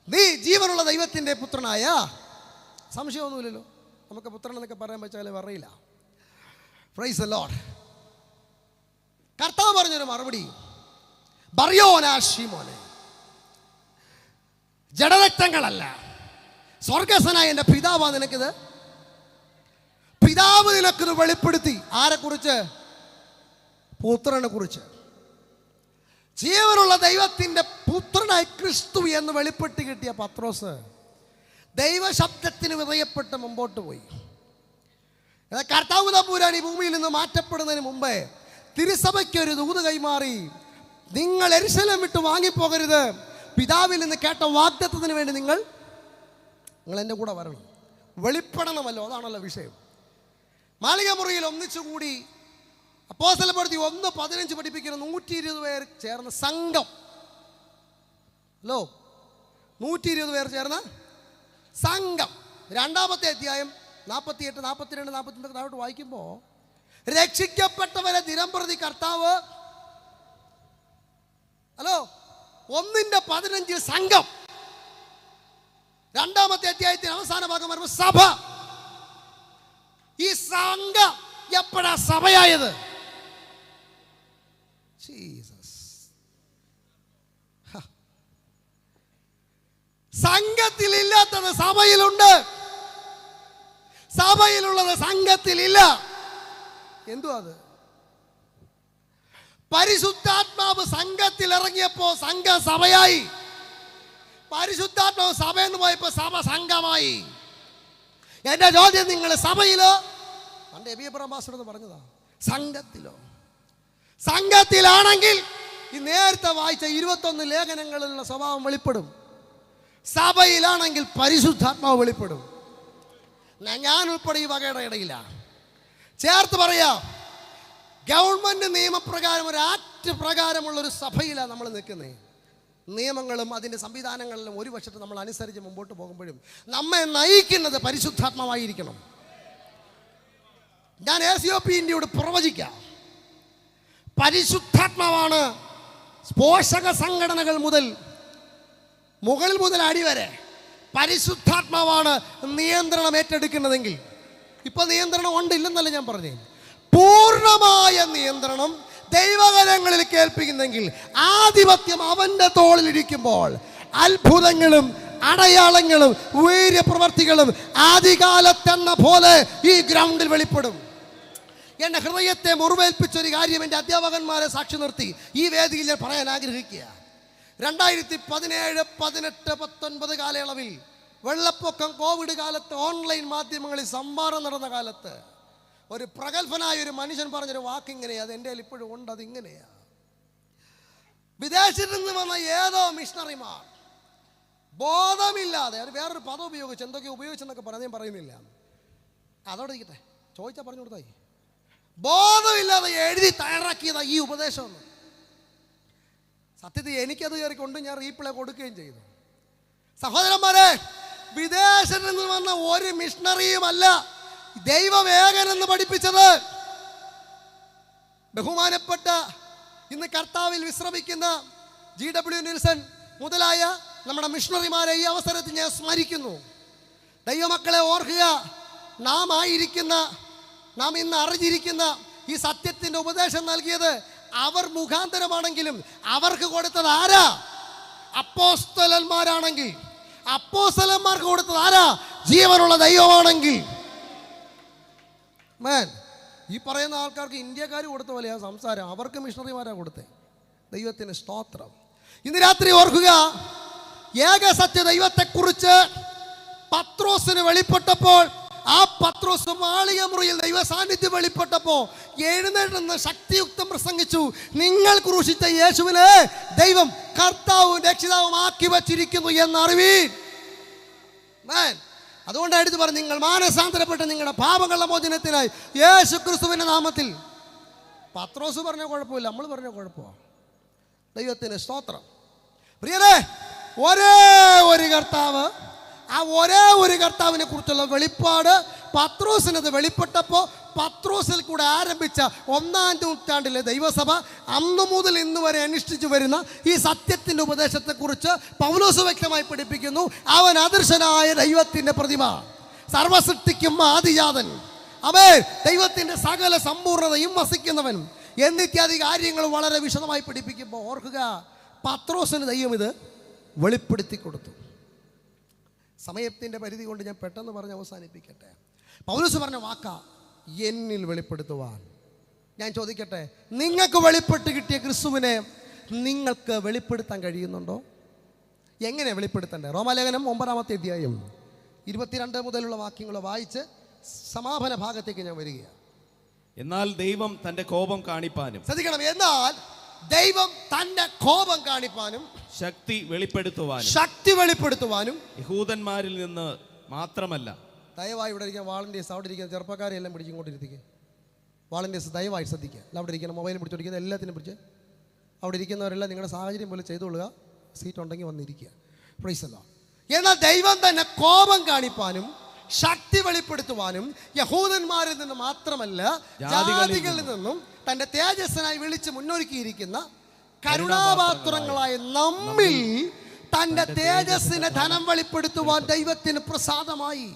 നീ ജീവനുള്ള ദൈവത്തിൻ്റെ പുത്രനായ. സംശയമൊന്നുമില്ലല്ലോ, നമുക്ക് പുത്രൻ എന്നൊക്കെ പറയാൻ പറ്റാലേ പറയില്ല. Price the Lord. കർത്താവ് പറഞ്ഞൊരു മറുപടി, ബർയോനാ ശീമോനെ, ജഡരക്തങ്ങളല്ല, സ്വർഗസ്വനായ എൻ്റെ പിതാവാ നിനക്കിത്. പിതാവ് നിനക്കിത് വെളിപ്പെടുത്തി. ആരെക്കുറിച്ച്? പുത്രനെ കുറിച്ച്. ജീവനുള്ള ദൈവത്തിൻ്റെ പുത്രനായി ക്രിസ്തു എന്ന് വെളിപ്പെട്ട് കിട്ടിയ പത്രോസ് ദൈവശബ്ദത്തിന് വിധേയപ്പെട്ട് മുമ്പോട്ട് പോയി. കർത്താവ് തമ്പുരാൻ ഈ ഭൂമിയിൽ നിന്ന് മാറ്റപ്പെടുന്നതിന് മുമ്പേ തിരുസഭയ്ക്കൊരു ദൂത് കൈമാറി, നിങ്ങൾ യെരൂശലേം വിട്ട് വാങ്ങിപ്പോകരുത്. പിതാവിൽ നിന്ന് കേട്ട വാഗ്ദത്തത്തിന് വേണ്ടി നിങ്ങൾ എൻ്റെ കൂടെ വരണം, വെളിപ്പെടണമല്ലോ. അതാണല്ലോ വിഷയം. മാളിക മുറിയിൽ ഒന്നിച്ചുകൂടി അപ്പോസ്തലപ്രവൃത്തി 1:15 പഠിപ്പിക്കുന്ന 120 പേർ ചേർന്ന സംഘം. ഹലോ, 120 പേർ ചേർന്ന സംഘം. 2-ാമത്തെ അധ്യായം 48, 42, 43 താഴോട്ട് വായിക്കുമ്പോൾ രക്ഷിക്കപ്പെട്ടവരെ ദിനംപ്രതി കർത്താവ്, ഹലോ, 1:15 സംഘം. 2-ാമത്തെ അധ്യായത്തിന് അവസാന ഭാഗം വരുമ്പോൾ സഭ. ഈ സംഘം എപ്പോഴാ സഭയായത്? ജീസസ്. സംഘത്തിലില്ലാത്തത് സഭയിലുണ്ട്, സഭയിലുള്ളത് സംഘത്തിലില്ല. എന്തുവാ അത്? പരിശുദ്ധാത്മാവ് സംഘത്തിൽ ഇറങ്ങിയപ്പോ സംഘം സഭയായി. പരിശുദ്ധാത്മാവ് സഭയെന്ന് പോയപ്പോ സഭ സംഘമായി. എന്റെ ചോദ്യം, നിങ്ങൾ സഭയിലോ? പണ്ട് എബിയബ്രഹ്മാസ്റ്റർ പറഞ്ഞതാ, സംഘത്തിലോ? സംഘത്തിലാണെങ്കിൽ ഈ നേരത്തെ വായിച്ച 21 ലേഖനങ്ങളിലുള്ള സ്വഭാവം വെളിപ്പെടും. സഭയിലാണെങ്കിൽ പരിശുദ്ധാത്മാവ് വെളിപ്പെടും. ഞാൻ ഉൾപ്പെടെ ഈ വകയുടെ ഇടയില്ല. ചേർത്ത് പറയാ, ഗവൺമെന്റ് നിയമപ്രകാരം, ഒരു ആക്ട് പ്രകാരമുള്ള ഒരു സഭയിലാണ് നമ്മൾ നിൽക്കുന്നത്. നിയമങ്ങളും അതിൻ്റെ സംവിധാനങ്ങളിലും ഒരു വശത്ത് നമ്മൾ അനുസരിച്ച് മുമ്പോട്ട് പോകുമ്പോഴും നമ്മെ നയിക്കുന്നത് പരിശുദ്ധാത്മാവായിരിക്കണം. ഞാൻ ACOP ഇന്ത്യയോട് പ്രവചിക്കാം, പരിശുദ്ധാത്മാവാണ് പോഷക സംഘടനകൾ മുതൽ മുകളിൽ മുതൽ അടിവരെ പരിശുദ്ധാത്മാവാണ് നിയന്ത്രണം ഏറ്റെടുക്കുന്നതെങ്കിൽ, ഇപ്പൊ നിയന്ത്രണം ഉണ്ടില്ലെന്നല്ല ഞാൻ പറഞ്ഞേ, പൂർണ്ണമായ നിയന്ത്രണം ദൈവകരങ്ങളിൽ കേൾപ്പിക്കുന്നെങ്കിൽ, ആധിപത്യം അവന്റെ തോളിലിരിക്കുമ്പോൾ അത്ഭുതങ്ങളും അടയാളങ്ങളും വീര്യപ്രവർത്തികളും ആദികാലത്തെന്ന പോലെ ഈ ഗ്രൗണ്ടിൽ വെളിപ്പെടും. എന്റെ ഹൃദയത്തെ മുറിവേൽപ്പിച്ചൊരു കാര്യം എൻ്റെ അധ്യാപകന്മാരെ സാക്ഷി നിർത്തി ഈ വേദിയിൽ ഞാൻ പറയാൻ ആഗ്രഹിക്കുക. 2017, 18, 19 കാലയളവിൽ വെള്ളപ്പൊക്കം, കോവിഡ് കാലത്ത്, ഓൺലൈൻ മാധ്യമങ്ങളിൽ സംവാദം നടന്ന കാലത്ത് ഒരു പ്രഗത്ഭനായ ഒരു മനുഷ്യൻ പറഞ്ഞൊരു വാക്കിങ്ങനെയാ, അത് എൻ്റെ ഇപ്പോഴും ഉണ്ട്. അതിങ്ങനെയാ, വിദേശത്ത് നിന്ന് വന്ന ഏതോ മിഷണറിമാർ ബോധമില്ലാതെ, അത് വേറൊരു പദം ഉപയോഗിച്ച് എന്തൊക്കെ ഉപയോഗിച്ചെന്നൊക്കെ പറഞ്ഞ് ഞാൻ പറയുന്നില്ല, അതോടെ ഇരിക്കട്ടെ, ചോദിച്ചാൽ പറഞ്ഞു കൊടുത്തായി, ബോധമില്ലാതെ എഴുതി തയ്യാറാക്കിയതാ ഈ ഉപദേശം. സത്യത്തിൽ എനിക്കത് കയറിക്കൊണ്ട് ഞാൻ റീപ്ലേ കൊടുക്കുകയും ചെയ്തു. സഹോദരന്മാരെ, വിദേശത്ത് നിന്ന് വന്ന ഒരു മിഷണറിയുമല്ല ദൈവവേഗനെന്ന് പഠിപ്പിച്ചത്. ബഹുമാനപ്പെട്ട ഇന്ന് കർത്താവിൽ വിശ്രമിക്കുന്ന GW നിൽസൺ മുതലായ നമ്മുടെ മിഷണറിമാരെ ഈ അവസരത്തിൽ ഞാൻ സ്മരിക്കുന്നു. ദൈവമക്കളെ ഓർക്കുക, നാം ഇന്ന് അറിഞ്ഞിരിക്കുന്ന ഈ സത്യത്തിൻ്റെ ഉപദേശം നൽകിയത് അവർ മുഖാന്തരമാണെങ്കിലും അവർക്ക് കൊടുത്തത് ആരാ? അപ്പോസ്തലന്മാരാണെങ്കിൽ അപ്പോസ്തലന്മാർക്ക് കൊടുത്തത് ആരാ? ജീവനുള്ള ദൈവമാണെങ്കിൽ. ഈ പറയുന്ന ആൾക്കാർക്ക് ഇന്ത്യക്കാർ കൊടുത്ത പോലെയാ സംസാരം, അവർക്ക് മിഷണറിമാരാ കൊടുത്തേ. ദൈവത്തിന് സ്തോത്രം. ഇന്ന് രാത്രി ഓർക്കുക, ഏകസത്യ ദൈവത്തെക്കുറിച്ച് പത്രോസിന് വെളിപ്പെട്ടപ്പോൾ, ആ പത്രോസ് മാളിക മുറിയിൽ ദൈവ സാന്നിധ്യം വെളിപ്പെട്ടപ്പോൾ എഴുന്നേറ്റ് ശക്തിയുക്തം പ്രസംഗിച്ചു, നിങ്ങൾ ക്രൂശിച്ച യേശുവിനെ ദൈവം കർത്താവും രക്ഷിതാവും ആക്കി വച്ചിരിക്കുന്നു എന്നറിവീൻ. അതുകൊണ്ട് എടുത്ത് പറഞ്ഞു, നിങ്ങൾ മാനസാന്തരപ്പെട്ട് നിങ്ങളുടെ പാപങ്ങളുടെ മോചനത്തിനായി യേശു ക്രിസ്തുവിന്റെ നാമത്തിൽ. പത്രോസ് പറഞ്ഞ കുഴപ്പമില്ല, നമ്മൾ പറഞ്ഞ കുഴപ്പമാണ്. ദൈവത്തിന് സ്തോത്രം. പ്രിയരേ, ഒരേ ഒരു കർത്താവ്, ആ ഒരേ ഒരു കർത്താവിനെ കുറിച്ചുള്ള വെളിപ്പാട് പത്രോസിനത് വെളിപ്പെട്ടപ്പോൾ പത്രോസിൽ കൂടെ ആരംഭിച്ച 1-ാം നൂറ്റാണ്ടിലെ ദൈവസഭ അന്നു മുതൽ ഇന്ന് വരെ അനുഷ്ഠിച്ചു വരുന്ന ഈ സത്യത്തിൻ്റെ ഉപദേശത്തെക്കുറിച്ച് പൗലോസ് വ്യക്തമായി പഠിപ്പിക്കുന്നു. അവൻ അദൃശ്യനായ ദൈവത്തിൻ്റെ പ്രതിമ, സർവസൃഷ്ടിക്കും ആദിജാതൻ, അവൻ ദൈവത്തിൻ്റെ സകല സമ്പൂർണ്ണതയും വസിക്കുന്നവൻ എന്നിത്യാദി കാര്യങ്ങൾ വളരെ വിശദമായി പഠിപ്പിക്കുമ്പോൾ ഓർക്കുക, പത്രോസിന് ദൈവം ഇത് വെളിപ്പെടുത്തി കൊടുത്തു. സമയത്തിൻ്റെ പരിധി കൊണ്ട് ഞാൻ പെട്ടെന്ന് പറഞ്ഞ് അവസാനിപ്പിക്കട്ടെ. പൗലോസ് പറഞ്ഞ വാക്കാ, എന്നിൽ വെളിപ്പെടുത്തുവാൻ. ഞാൻ ചോദിക്കട്ടെ, നിങ്ങൾക്ക് വെളിപ്പെട്ട് കിട്ടിയ ക്രിസ്തുവിനെ നിങ്ങൾക്ക് വെളിപ്പെടുത്താൻ കഴിയുന്നുണ്ടോ? എങ്ങനെ വെളിപ്പെടുത്തണ്ടേ? റോമാലേഖനം 9-ാമത്തെ അധ്യായം 22 മുതലുള്ള വാക്യങ്ങൾ വായിച്ച് സമാപന ഭാഗത്തേക്ക് ഞാൻ വരികയാണ്. എന്നാൽ ദൈവം തന്റെ കോപം കാണിപ്പാനും, ശ്രദ്ധിക്കണം, എന്നാൽ ദൈവം തന്റെ കോപം കാണിപ്പാനും ശക്തി വെളിപ്പെടുത്തുവാനും യഹൂദന്മാരിൽ നിന്ന് മാത്രമല്ല. ദയവായി ഇവിടെ ഇരിക്കാൻ വാളണ്ടിയേഴ്സ്, അവിടെ ഇരിക്കുന്ന ചെറുപ്പക്കാരെ എല്ലാം പിടിച്ചിങ്ങോട്ടിരുത്തിക്കുക. വാളണ്ടിയേഴ്സ് ദയവായി ശ്രദ്ധിക്കുക. അല്ല അവിടെ ഇരിക്കുന്ന മൊബൈൽ പിടിച്ചോടിക്കുന്ന എല്ലാത്തിനും പിടിച്ച് അവിടെ ഇരിക്കുന്നവരെല്ലാം നിങ്ങളുടെ സാഹചര്യം പോലെ ചെയ്തുകൊള്ളുക. സീറ്റ് ഉണ്ടെങ്കിൽ വന്നിരിക്കുക. Price the Lord. എന്നാൽ ദൈവം തന്നെ കോപം കാണിപ്പാനും ശക്തി വെളിപ്പെടുത്തുവാനും യഹൂദന്മാരിൽ നിന്ന് മാത്രമല്ല ജാതികളിൽ നിന്നും തൻ്റെ തേജസ്സിനായി വിളിച്ച് മുന്നൊരുക്കിയിരിക്കുന്ന കരുണാപാത്രങ്ങളായ നമ്മിൽ തൻ്റെ തേജസ്സിനെ ധനം വെളിപ്പെടുത്തുവാൻ ദൈവത്തിന് പ്രസാദമായി.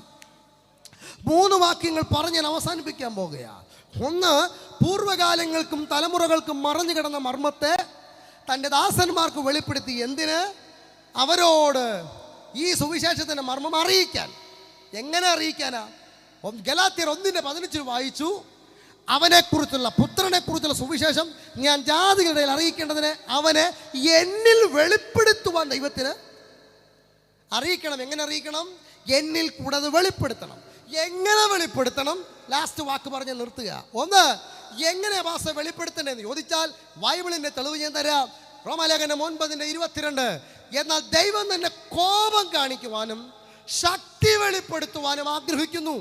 3 വാക്യങ്ങൾ പറഞ്ഞ് ഞാൻ അവസാനിപ്പിക്കാൻ പോകുകയാണ്. ഒന്ന്, പൂർവ്വകാലങ്ങൾക്കും തലമുറകൾക്കും മറഞ്ഞു കിടന്ന മർമ്മത്തെ തൻ്റെ ദാസന്മാർക്ക് വെളിപ്പെടുത്തി. എന്തിന്? അവരോട് ഈ സുവിശേഷത്തിൻ്റെ മർമ്മം അറിയിക്കാൻ. എങ്ങനെ അറിയിക്കാനാ? ഗലാത്യർ 1:15 വായിച്ചു. അവനെക്കുറിച്ചുള്ള പുത്രനെക്കുറിച്ചുള്ള സുവിശേഷം ഞാൻ ജാതികളുടെ ഇടയിൽ അറിയിക്കേണ്ടതിന് അവനെ എന്നിൽ വെളിപ്പെടുത്തുവാൻ ദൈവത്തിന് അറിയിക്കണം. എങ്ങനെ അറിയിക്കണം? എന്നിൽ കൂടെ അത് വെളിപ്പെടുത്തണം. എങ്ങനെ വെളിപ്പെടുത്തണം? ലാസ്റ്റ് വാക്ക് പറഞ്ഞ് നിർത്തുക. ഒന്ന്, എങ്ങനെ ഭാഷ വെളിപ്പെടുത്തണമെന്ന് ചോദിച്ചാൽ ബൈബിളിൻ്റെ തെളിവ് ഞാൻ തരാം. റോമാലേഖനം 9:22. എന്നാൽ ദൈവം തന്നെ കോപം കാണിക്കുവാനും ശക്തി വെളിപ്പെടുത്തുവാനും ആഗ്രഹിക്കുന്നു.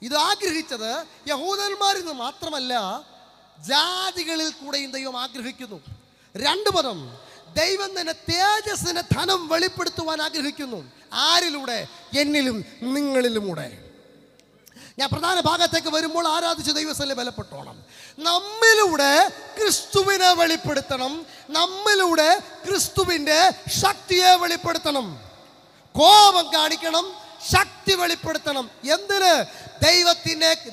ഇത് ആഗ്രഹിച്ചത് യഹൂദന്മാരിൽ നിന്ന് മാത്രമല്ല, ജാതികളിൽ കൂടെയും ദൈവം ആഗ്രഹിക്കുന്നു. 2 പദം, ദൈവം തന്നെ തേജസ്സിനെ ധനം വെളിപ്പെടുത്തുവാൻ ആഗ്രഹിക്കുന്നു. ആരിലൂടെ? എന്നിലും നിങ്ങളിലുമൂടെ. ഞാൻ പ്രധാന ഭാഗത്തേക്ക് വരുമ്പോൾ ആരാധിച്ച് ദൈവസ്ഥലിൽ ബലപ്പെട്ടോണം. നമ്മിലൂടെ ക്രിസ്തുവിനെ വെളിപ്പെടുത്തണം. നമ്മിലൂടെ ക്രിസ്തുവിൻ്റെ ശക്തിയെ വെളിപ്പെടുത്തണം. കോപം കാണിക്കണം, ശക്തി വെളിപ്പെടുത്തണം. എന്തിന്?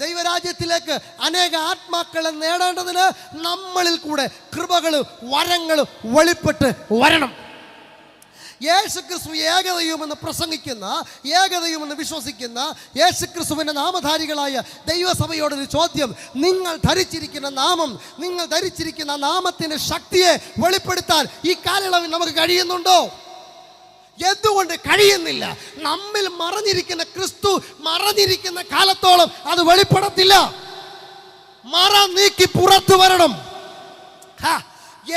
ദൈവരാജ്യത്തിലേക്ക് അനേക ആത്മാക്കളെ നേടേണ്ടതിന് നമ്മളിൽ കൂടെ കൃപകൾ, വരങ്ങൾ വെളിപ്പെട്ട് വരണം. യേശുക്രിസ്തു ഏകദൈവമെന്ന് പ്രസംഗിക്കുന്ന, ഏകദൈവമെന്ന് വിശ്വസിക്കുന്ന യേശുക്രിസ്തുവിൻ്റെ നാമധാരികളായ ദൈവസഭയോടൊരു ചോദ്യം. നിങ്ങൾ ധരിച്ചിരിക്കുന്ന നാമം, നിങ്ങൾ ധരിച്ചിരിക്കുന്ന നാമത്തിൻ്റെ ശക്തിയെ വെളിപ്പെടുത്താൻ ഈ കാലയളവിൽ നമുക്ക് കഴിയുന്നുണ്ടോ? എന്തുകൊണ്ട് കഴിയുന്നില്ല? നമ്മിൽ മറഞ്ഞിരിക്കുന്ന ക്രിസ്തു മറഞ്ഞിരിക്കുന്ന കാലത്തോളം അത് വെളിപ്പെടത്തില്ല. മറ നീക്കി പുറത്തു വരണം.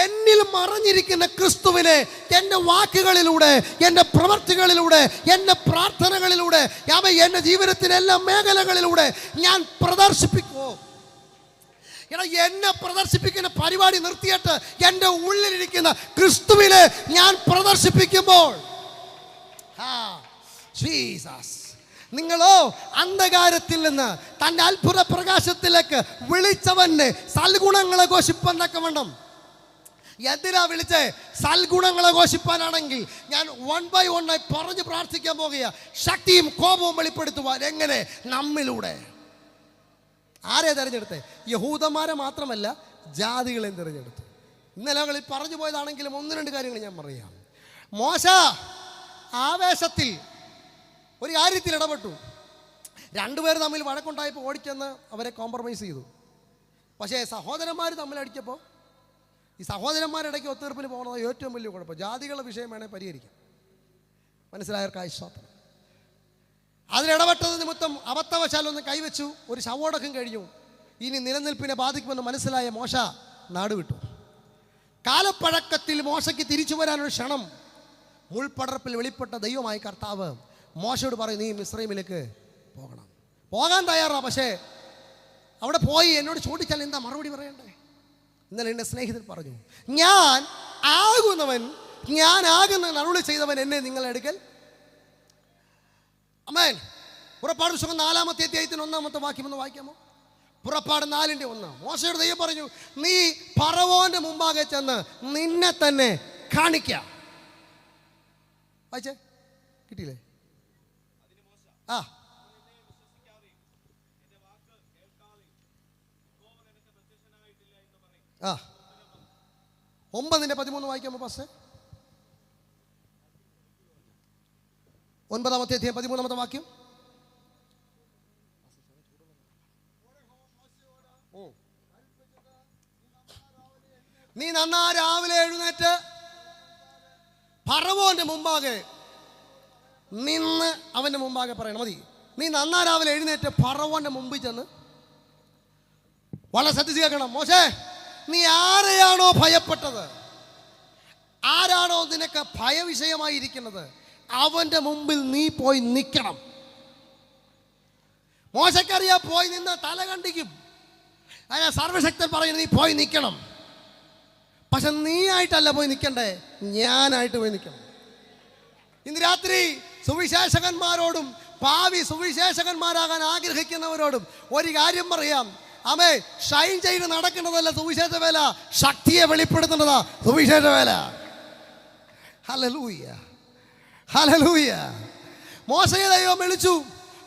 എന്നിൽ മറഞ്ഞിരിക്കുന്ന ക്രിസ്തുവിനെ എൻ്റെ വാക്കുകളിലൂടെ, എൻ്റെ പ്രവർത്തികളിലൂടെ, എൻ്റെ പ്രാർത്ഥനകളിലൂടെ, എൻ്റെ ജീവിതത്തിൻ്റെ എല്ലാ മേഖലകളിലൂടെ ഞാൻ പ്രദർശിപ്പിക്കുമോ? എന്നെ പ്രദർശിപ്പിക്കുന്ന പരിപാടി നിർത്തിയിട്ട് എൻ്റെ ഉള്ളിലിരിക്കുന്ന ക്രിസ്തുവിനെ ഞാൻ പ്രദർശിപ്പിക്കുമ്പോൾ, നിങ്ങളോ അന്ധകാരത്തിൽ നിന്ന് തൻ്റെ അത്ഭുത പ്രകാശത്തിലേക്ക് വിളിച്ചവന്റെ സൽഗുണങ്ങളെ ഘോഷിപ്പാൻ തക്കവണ്ണം. എന്തിനാ വിളിച്ചേ? സൽഗുണങ്ങളെ ഘോഷിപ്പാനാണെങ്കിൽ ഞാൻ 1 by 1 പറഞ്ഞ് പ്രാർത്ഥിക്കാൻ പോകുക. ശക്തിയും കോപവും വെളിപ്പെടുത്തുവാൻ. എങ്ങനെ? നമ്മിലൂടെ. ആരെ തിരഞ്ഞെടുത്തേ? യഹൂദന്മാരെ മാത്രമല്ല, ജാതികളെയും തിരഞ്ഞെടുത്തു. ഇന്നലെ പറഞ്ഞു പോയതാണെങ്കിലും 1-2 കാര്യങ്ങൾ ഞാൻ പറയാം. മോശ ആവേശത്തിൽ ഒരു കാര്യത്തിൽ ഇടപെട്ടു. 2 പേർ തമ്മിൽ വഴക്കുണ്ടായപ്പോൾ ഓടിച്ചെന്ന് അവരെ കോംപ്രമൈസ് ചെയ്തു. പക്ഷേ സഹോദരന്മാർ തമ്മിലടിച്ചപ്പോൾ ഈ സഹോദരന്മാരിടയ്ക്ക് ഒത്തീർപ്പിന് പോകുന്നത് ഏറ്റവും വലിയ കുഴപ്പം. ജാതികളുടെ വിഷയം വേണേൽ പരിഹരിക്കാം. മനസ്സിലായവർക്കായി സ്തോത്രം. അതിലിടപെട്ടത് നിമിത്തം അബദ്ധവശാലൊന്ന് കൈവച്ചു. ഒരു ശവോടക്കം കഴിഞ്ഞു. ഇനി നിലനിൽപ്പിനെ ബാധിക്കുമെന്ന് മനസ്സിലായ മോശ നാട് വിട്ടു. കാലപ്പഴക്കത്തിൽ മോശയ്ക്ക് തിരിച്ചു വരാനൊരു ക്ഷണം. മുൾപടർപ്പിൽ വെളിപ്പെട്ട ദൈവമായ കർത്താവ് മോശയോട് പറയും, നീ മിസ്രൈമിലേക്ക് പോകണം. പോകാൻ തയ്യാറാണ്. പക്ഷേ അവിടെ പോയി എന്നോട് ചോദിച്ചാൽ എന്താ മറുപടി പറയണ്ടേ? ഇന്നലെ എൻ്റെ സ്നേഹിതൻ പറഞ്ഞു, ഞാൻ ആകുന്നവൻ, ഞാനാകുന്ന അരുളി ചെയ്തവൻ എന്നെ നിങ്ങളെ എടുക്കൽ. ആമേൻ. പുറപ്പാട് പുസ്തകം 4-ാമത്തെ അധ്യായത്തിന് 1-ാമത്തെ വാക്യം ഒന്ന് വായിക്കാമോ? പുറപ്പാട് 4:1. മോശയോട് ദൈവം പറഞ്ഞു, നീ ഫറവോന്റെ മുമ്പാകെ ചെന്ന് നിന്നെ തന്നെ കാണിക്ക. വായിച്ചേ, കിട്ടിയില്ലേ? ആ 9:13 വായിക്കാമോ പാസ്റ്റർ? 9-ാമത്തെ അധ്യായം 13-ാമത്തെ വാക്യം. നീ നന്നാ രാവിലെ എഴുന്നേറ്റ് ഫറവോന്റെ മുമ്പാകെ നിന്ന് അവന്റെ മുമ്പാകെ പറയണം. മതി. നീ നന്നാ രാവിലെ എഴുന്നേറ്റ് ഫറവോന്റെ മുമ്പിൽ ചെന്ന്. വളരെ ശ്രദ്ധിച്ച് കേൾക്കണം. മോശേ, നീ ആരെയാണോ ഭയപ്പെട്ടത്, ആരാണോ നിനക്ക് ഭയവിഷയമായിരിക്കുന്നത്, അവന്റെ മുമ്പിൽ നീ പോയി നിൽക്കണം. മോശക്കറിയാ, പോയി നിന്ന് തല കണ്ടിക്കും. അതിനാ സർവശക്തൻ പറയുന്നത് നീ പോയി നിൽക്കണം. പക്ഷെ നീ ആയിട്ടല്ല പോയി നിൽക്കണ്ടേ, ഞാനായിട്ട് പോയി നിൽക്കണം. ഇന്ന് രാത്രി സുവിശേഷകന്മാരോടും ഭാവി സുവിശേഷകന്മാരാകാൻ ആഗ്രഹിക്കുന്നവരോടും ഒരു കാര്യം പറയാം. ആമേ, ഷൈൻ ചെയ്ത് നടക്കുന്നതല്ല സുവിശേഷ വേല, ശക്തിയെ വെളിപ്പെടുത്തുന്നതാ സുവിശേഷ വേല. Hallelujah, hallelujah. മോശയെ ദൈവം വിളിച്ചു.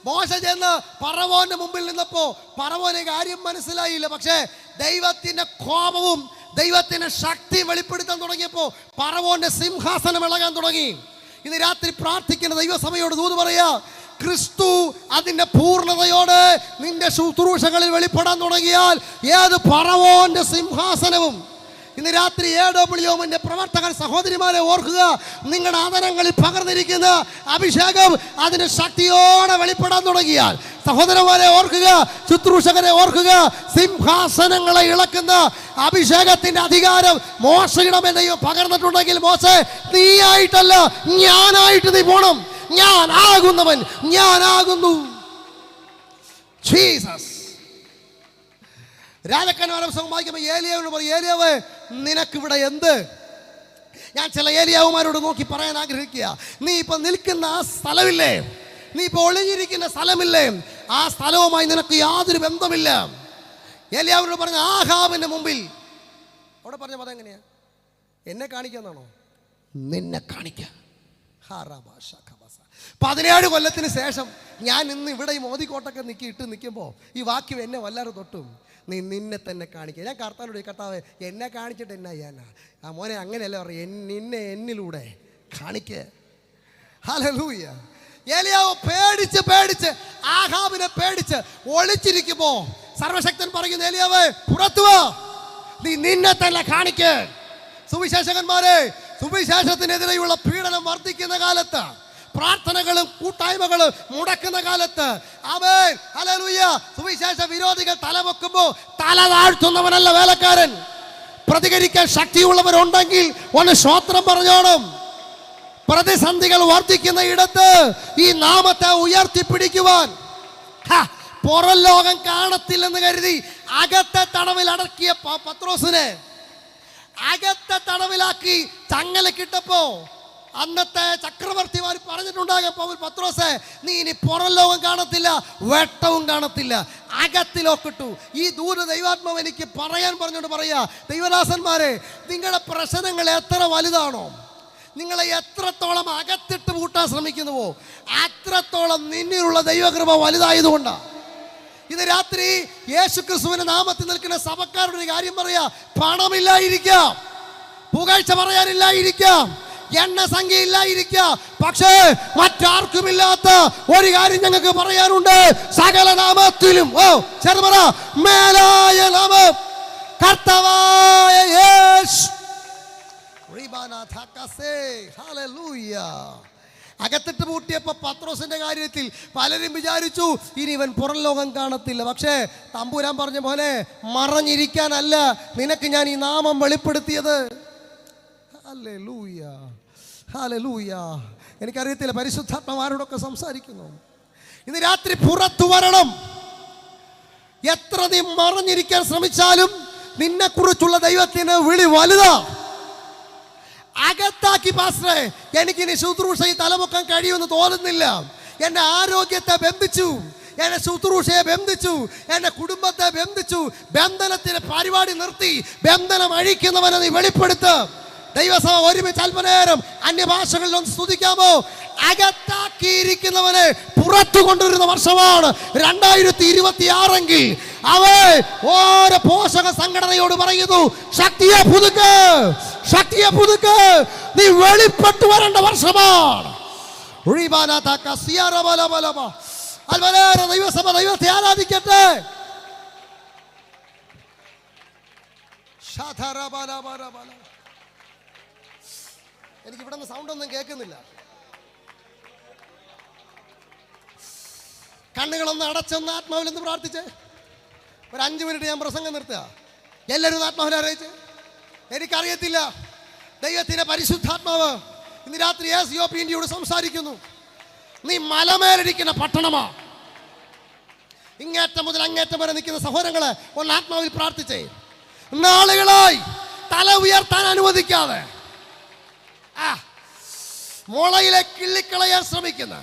മോശ ചെന്ന് ഫറവോന്റെ മുമ്പിൽ നിന്നപ്പോ ഫറവോന് കാര്യം മനസ്സിലായില്ല. പക്ഷേ ദൈവത്തിന്റെ കോപവും ദൈവത്തിന്റെ ശക്തി വെളിപ്പെടുത്താൻ തുടങ്ങിയപ്പോ ഫറവോന്റെ സിംഹാസനം ഇളകാൻ തുടങ്ങി. ഇന്ന് രാത്രി പ്രാർത്ഥിക്കുന്ന ദൈവസഭയോട് ദൂത് പറയാ, ക്രിസ്തു അതിന്റെ പൂർണ്ണതയോടെ നിന്റെ ശുശ്രൂഷകളിൽ വെളിപ്പെടാൻ തുടങ്ങിയാൽ ഏത് ഫറവോന്റെ സിംഹാസനവും. ഇന്ന് രാത്രി AWMന്റെ പ്രവർത്തകർ സഹോദരിമാരെ ഓർക്കുക, നിങ്ങളുടെ ആദരങ്ങളിൽ പകർന്നിരിക്കുന്ന അഭിഷേകം അതിന് ശക്തിയോടെ വെളിപ്പെടാൻ തുടങ്ങിയാൽ, സഹോദരന്മാരെ ഓർക്കുക, ശുശ്രൂഷകരെ ഓർക്കുക, സിംഹാസനങ്ങളെ ഇളക്കുന്ന അഭിഷേകത്തിന്റെ അധികാരം മോശയുടെ മേൽ പകർന്നിട്ടുണ്ടെങ്കിൽ മോശെ നീയായിട്ടല്ല ഞാനായിട്ട് നീ പോണം. ഞാനാകുന്നവൻ ഞാനാകുന്നു. ജീസസ്. രാജക്കന്മാരുടെ പുസ്തകം വായിക്കുമ്പോൾ ഏലിയാവിനോട് പറയും, ഏലിയാവേ നിനക്കിവിടെ എന്ത്? ഞാൻ ചില ഏലിയാവുമാരോട് നോക്കി പറയാൻ ആഗ്രഹിക്കുക, നീ ഇപ്പൊ നിൽക്കുന്ന ആ സ്ഥലമില്ലേ, നീ ഇപ്പൊ ഒളിഞ്ഞിരിക്കുന്ന സ്ഥലമില്ലേ, ആ സ്ഥലവുമായി നിനക്ക് യാതൊരു ബന്ധമില്ല. ഏലിയാവിനോട് പറഞ്ഞ ആഹാബിന്റെ മുമ്പിൽ അവിടെ പറഞ്ഞ പദം എങ്ങനെയാ? എന്നെ കാണിക്കാന്നാണോ? നിന്നെ കാണിക്കാം. 17 കൊല്ലത്തിന് ശേഷം ഞാൻ ഇന്ന് ഇവിടെ ഈ മോദിക്കോട്ടൊക്കെ നിൽക്കുമ്പോൾ ഈ വാക്യം എന്നെ വല്ലാതെ തൊട്ടും. നീ നിന്നെ തന്നെ കാണിക്കുക. ഞാൻ കർത്താവിനോട്, കർത്താവ് എന്നെ കാണിച്ചിട്ട് എന്നാ ചെയ്യാനാ? ആ മോനെ അങ്ങനെയല്ല പറയും, നിന്നെ എന്നിലൂടെ കാണിക്കുക. ഹല്ലേലൂയ. ഏലിയാവ് പേടിച്ച് ആഹാബിനെ പേടിച്ച് ഒളിച്ചിരിക്കുമ്പോ സർവശക്തൻ പറയുന്നു, ഏലിയാവേ പുറത്തു വാ, നീ നിന്നെ തന്നെ കാണിക്കുക. സുവിശേഷകന്മാരെ, സുവിശേഷത്തിനെതിരെയുള്ള പീഡനം വർദ്ധിക്കുന്ന കാലത്ത്, പ്രാർത്ഥനകളും കൂട്ടായ്മകളും മുടക്കുന്ന കാലത്ത്, ആമേൻ ഹല്ലേലൂയ, സുവിശേഷ വിരോധികൾ തലവെക്കുമ്പോ തല താഴ്ത്തുന്നവനല്ല വേലക്കാരൻ. പ്രതികരിക്കാൻ ശക്തിയുള്ളവരുണ്ടെങ്കിൽ ഒന്ന് സ്തോത്രം പറഞ്ഞോണം. പ്രതിസന്ധികൾ വർദ്ധിക്കുന്ന ഇടത്ത് ഈ നാമത്തെ ഉയർത്തിപ്പിടിക്കുവാൻ പുറം ലോകം കാണത്തില്ലെന്ന് കരുതി അകത്തെ തടവിൽ അടക്കിയ പത്രോസിനെ അകത്തെ തടവിലാക്കി ചങ്ങലക്കിട്ടപ്പോ അന്നത്തെ ചക്രവർത്തിമാർ പറഞ്ഞിട്ടുണ്ടാകും, പത്രോസേ നീ ഇനി പുറം ലോകം കാണത്തില്ല, വെട്ടവും കാണത്തില്ല, അകത്തിലോക്കിട്ടു. ഈ ദൂത ദൈവാത്മാവ് എനിക്ക് പറയാൻ പറഞ്ഞുകൊണ്ട് പറയാ, ദൈവദാസന്മാരെ, നിങ്ങളുടെ പ്രശ്നങ്ങൾ എത്ര വലുതാണോ, നിങ്ങളെ എത്രത്തോളം അകത്തിട്ട് പൂട്ടാൻ ശ്രമിക്കുന്നുവോ അത്രത്തോളം നിന്നിലുള്ള ദൈവകൃപ വലുതായതുകൊണ്ടാണ്. ഇത് രാത്രി യേശു ക്രിസ്തുവിന്റെ നാമത്തിൽ നിൽക്കുന്ന സഭക്കാരുടെ ഒരു കാര്യം പറയാ, പണമില്ലായിരിക്കാം, പുകഴ്ച പറയാനില്ലായിരിക്കാം, എണ്ണ സംഖ്യ ഇല്ലായിരിക്കാം, പക്ഷേ മറ്റാർക്കുമില്ലാത്ത ഒരു കാര്യം ഞങ്ങൾക്ക് പറയാനുണ്ട്. സകല നാമത്തിലും ചെറുപറ മേലായ നാമം കർത്താവായ യേശു. ഹല്ലേലൂയ. അകത്തിട്ട് പൂട്ടിയപ്പോൾ പത്രോസിന്റെ കാര്യത്തിൽ പലരും വിചാരിച്ചു ഇനി ഇവൻ പുറം ലോകം കാണത്തില്ല. പക്ഷേ തമ്പുരാൻ പറഞ്ഞ പോലെ മറഞ്ഞിരിക്കാനല്ല നിനക്ക് ഞാൻ ഈ നാമം വെളിപ്പെടുത്തിയത്. Hallelujah, hallelujah. എനിക്കറിയത്തില്ല പരിശുദ്ധാത്മാരോടൊക്കെ സംസാരിക്കുന്നു. ഇന്ന് രാത്രി പുറത്തു വരണം. എത്ര നീ മറഞ്ഞിരിക്കാൻ ശ്രമിച്ചാലും നിന്നെക്കുറിച്ചുള്ള ദൈവത്തിന് വിളി വലുതാ. അകത്താക്കി പാസ്റ്ററെ, എനിക്കിനി ശുശ്രൂഷയിൽ തലമുക്കാൻ കഴിയുമെന്ന് തോന്നുന്നില്ല. എൻ്റെ ആരോഗ്യത്തെ ബന്ധിച്ചു, എൻ്റെ ശുശ്രൂഷയെ ബന്ധിച്ചു, എൻ്റെ കുടുംബത്തെ ബന്ധിച്ചു. ബന്ധനത്തിന് പരിപാടി നിർത്തി ബന്ധനം അഴിക്കുന്നവനെ നീ വെളിപ്പെടുത്ത്. ദൈവസഭ ഒരുമിച്ച് അല്പനേരം അന്യഭാഷകളിൽ ഒന്ന് സ്തുതിക്കാമോ? അകത്താക്കിയിരിക്കുന്നവനെ പുറത്തു കൊണ്ടുവരുന്ന വർഷമാണ് 2026 അവൻ ഓരോ പോഷക സംഘടനയോട് പറയുന്നു, ശക്തിയെ പുതുക്ക്, ശക്തിയെ പുതുക്ക്, നീ വെളിപ്പെട്ടു വരേണ്ട വർഷമാണ്. ദൈവസഭ ദൈവത്തെ ആരാധിക്കട്ടെ. എനിക്ക് ഇവിടെ നിന്ന് സൗണ്ട് ഒന്നും കേൾക്കുന്നില്ല. കണ്ണുകളൊന്ന് അടച്ചൊന്ന് ആത്മാവിൽ നിന്ന് പ്രാർത്ഥിച്ച് ഒരു 5 മിനിറ്റ് ഞാൻ പ്രസംഗം നിർത്തുക. എല്ലാവരും ആത്മാവിനെ അറിയിച്ച്. എനിക്കറിയത്തില്ല, ദൈവത്തിന്റെ പരിശുദ്ധാത്മാവ് ഇന്ന് രാത്രി ഇന്ത്യയോട് സംസാരിക്കുന്നു. നീ മലമേലിരിക്കുന്ന പട്ടണമാ, ഇങ്ങേറ്റം മുതൽ അങ്ങേറ്റം വരെ നിൽക്കുന്ന സഹോദരങ്ങളെ ഒന്ന് ആത്മാവിൽ പ്രാർത്ഥിച്ചേ. നാളുകളായി തല ഉയർത്താൻ അനുവദിക്കാതെ മുളയിലെ കിള്ളിക്കളയാൻ ശ്രമിക്കുന്ന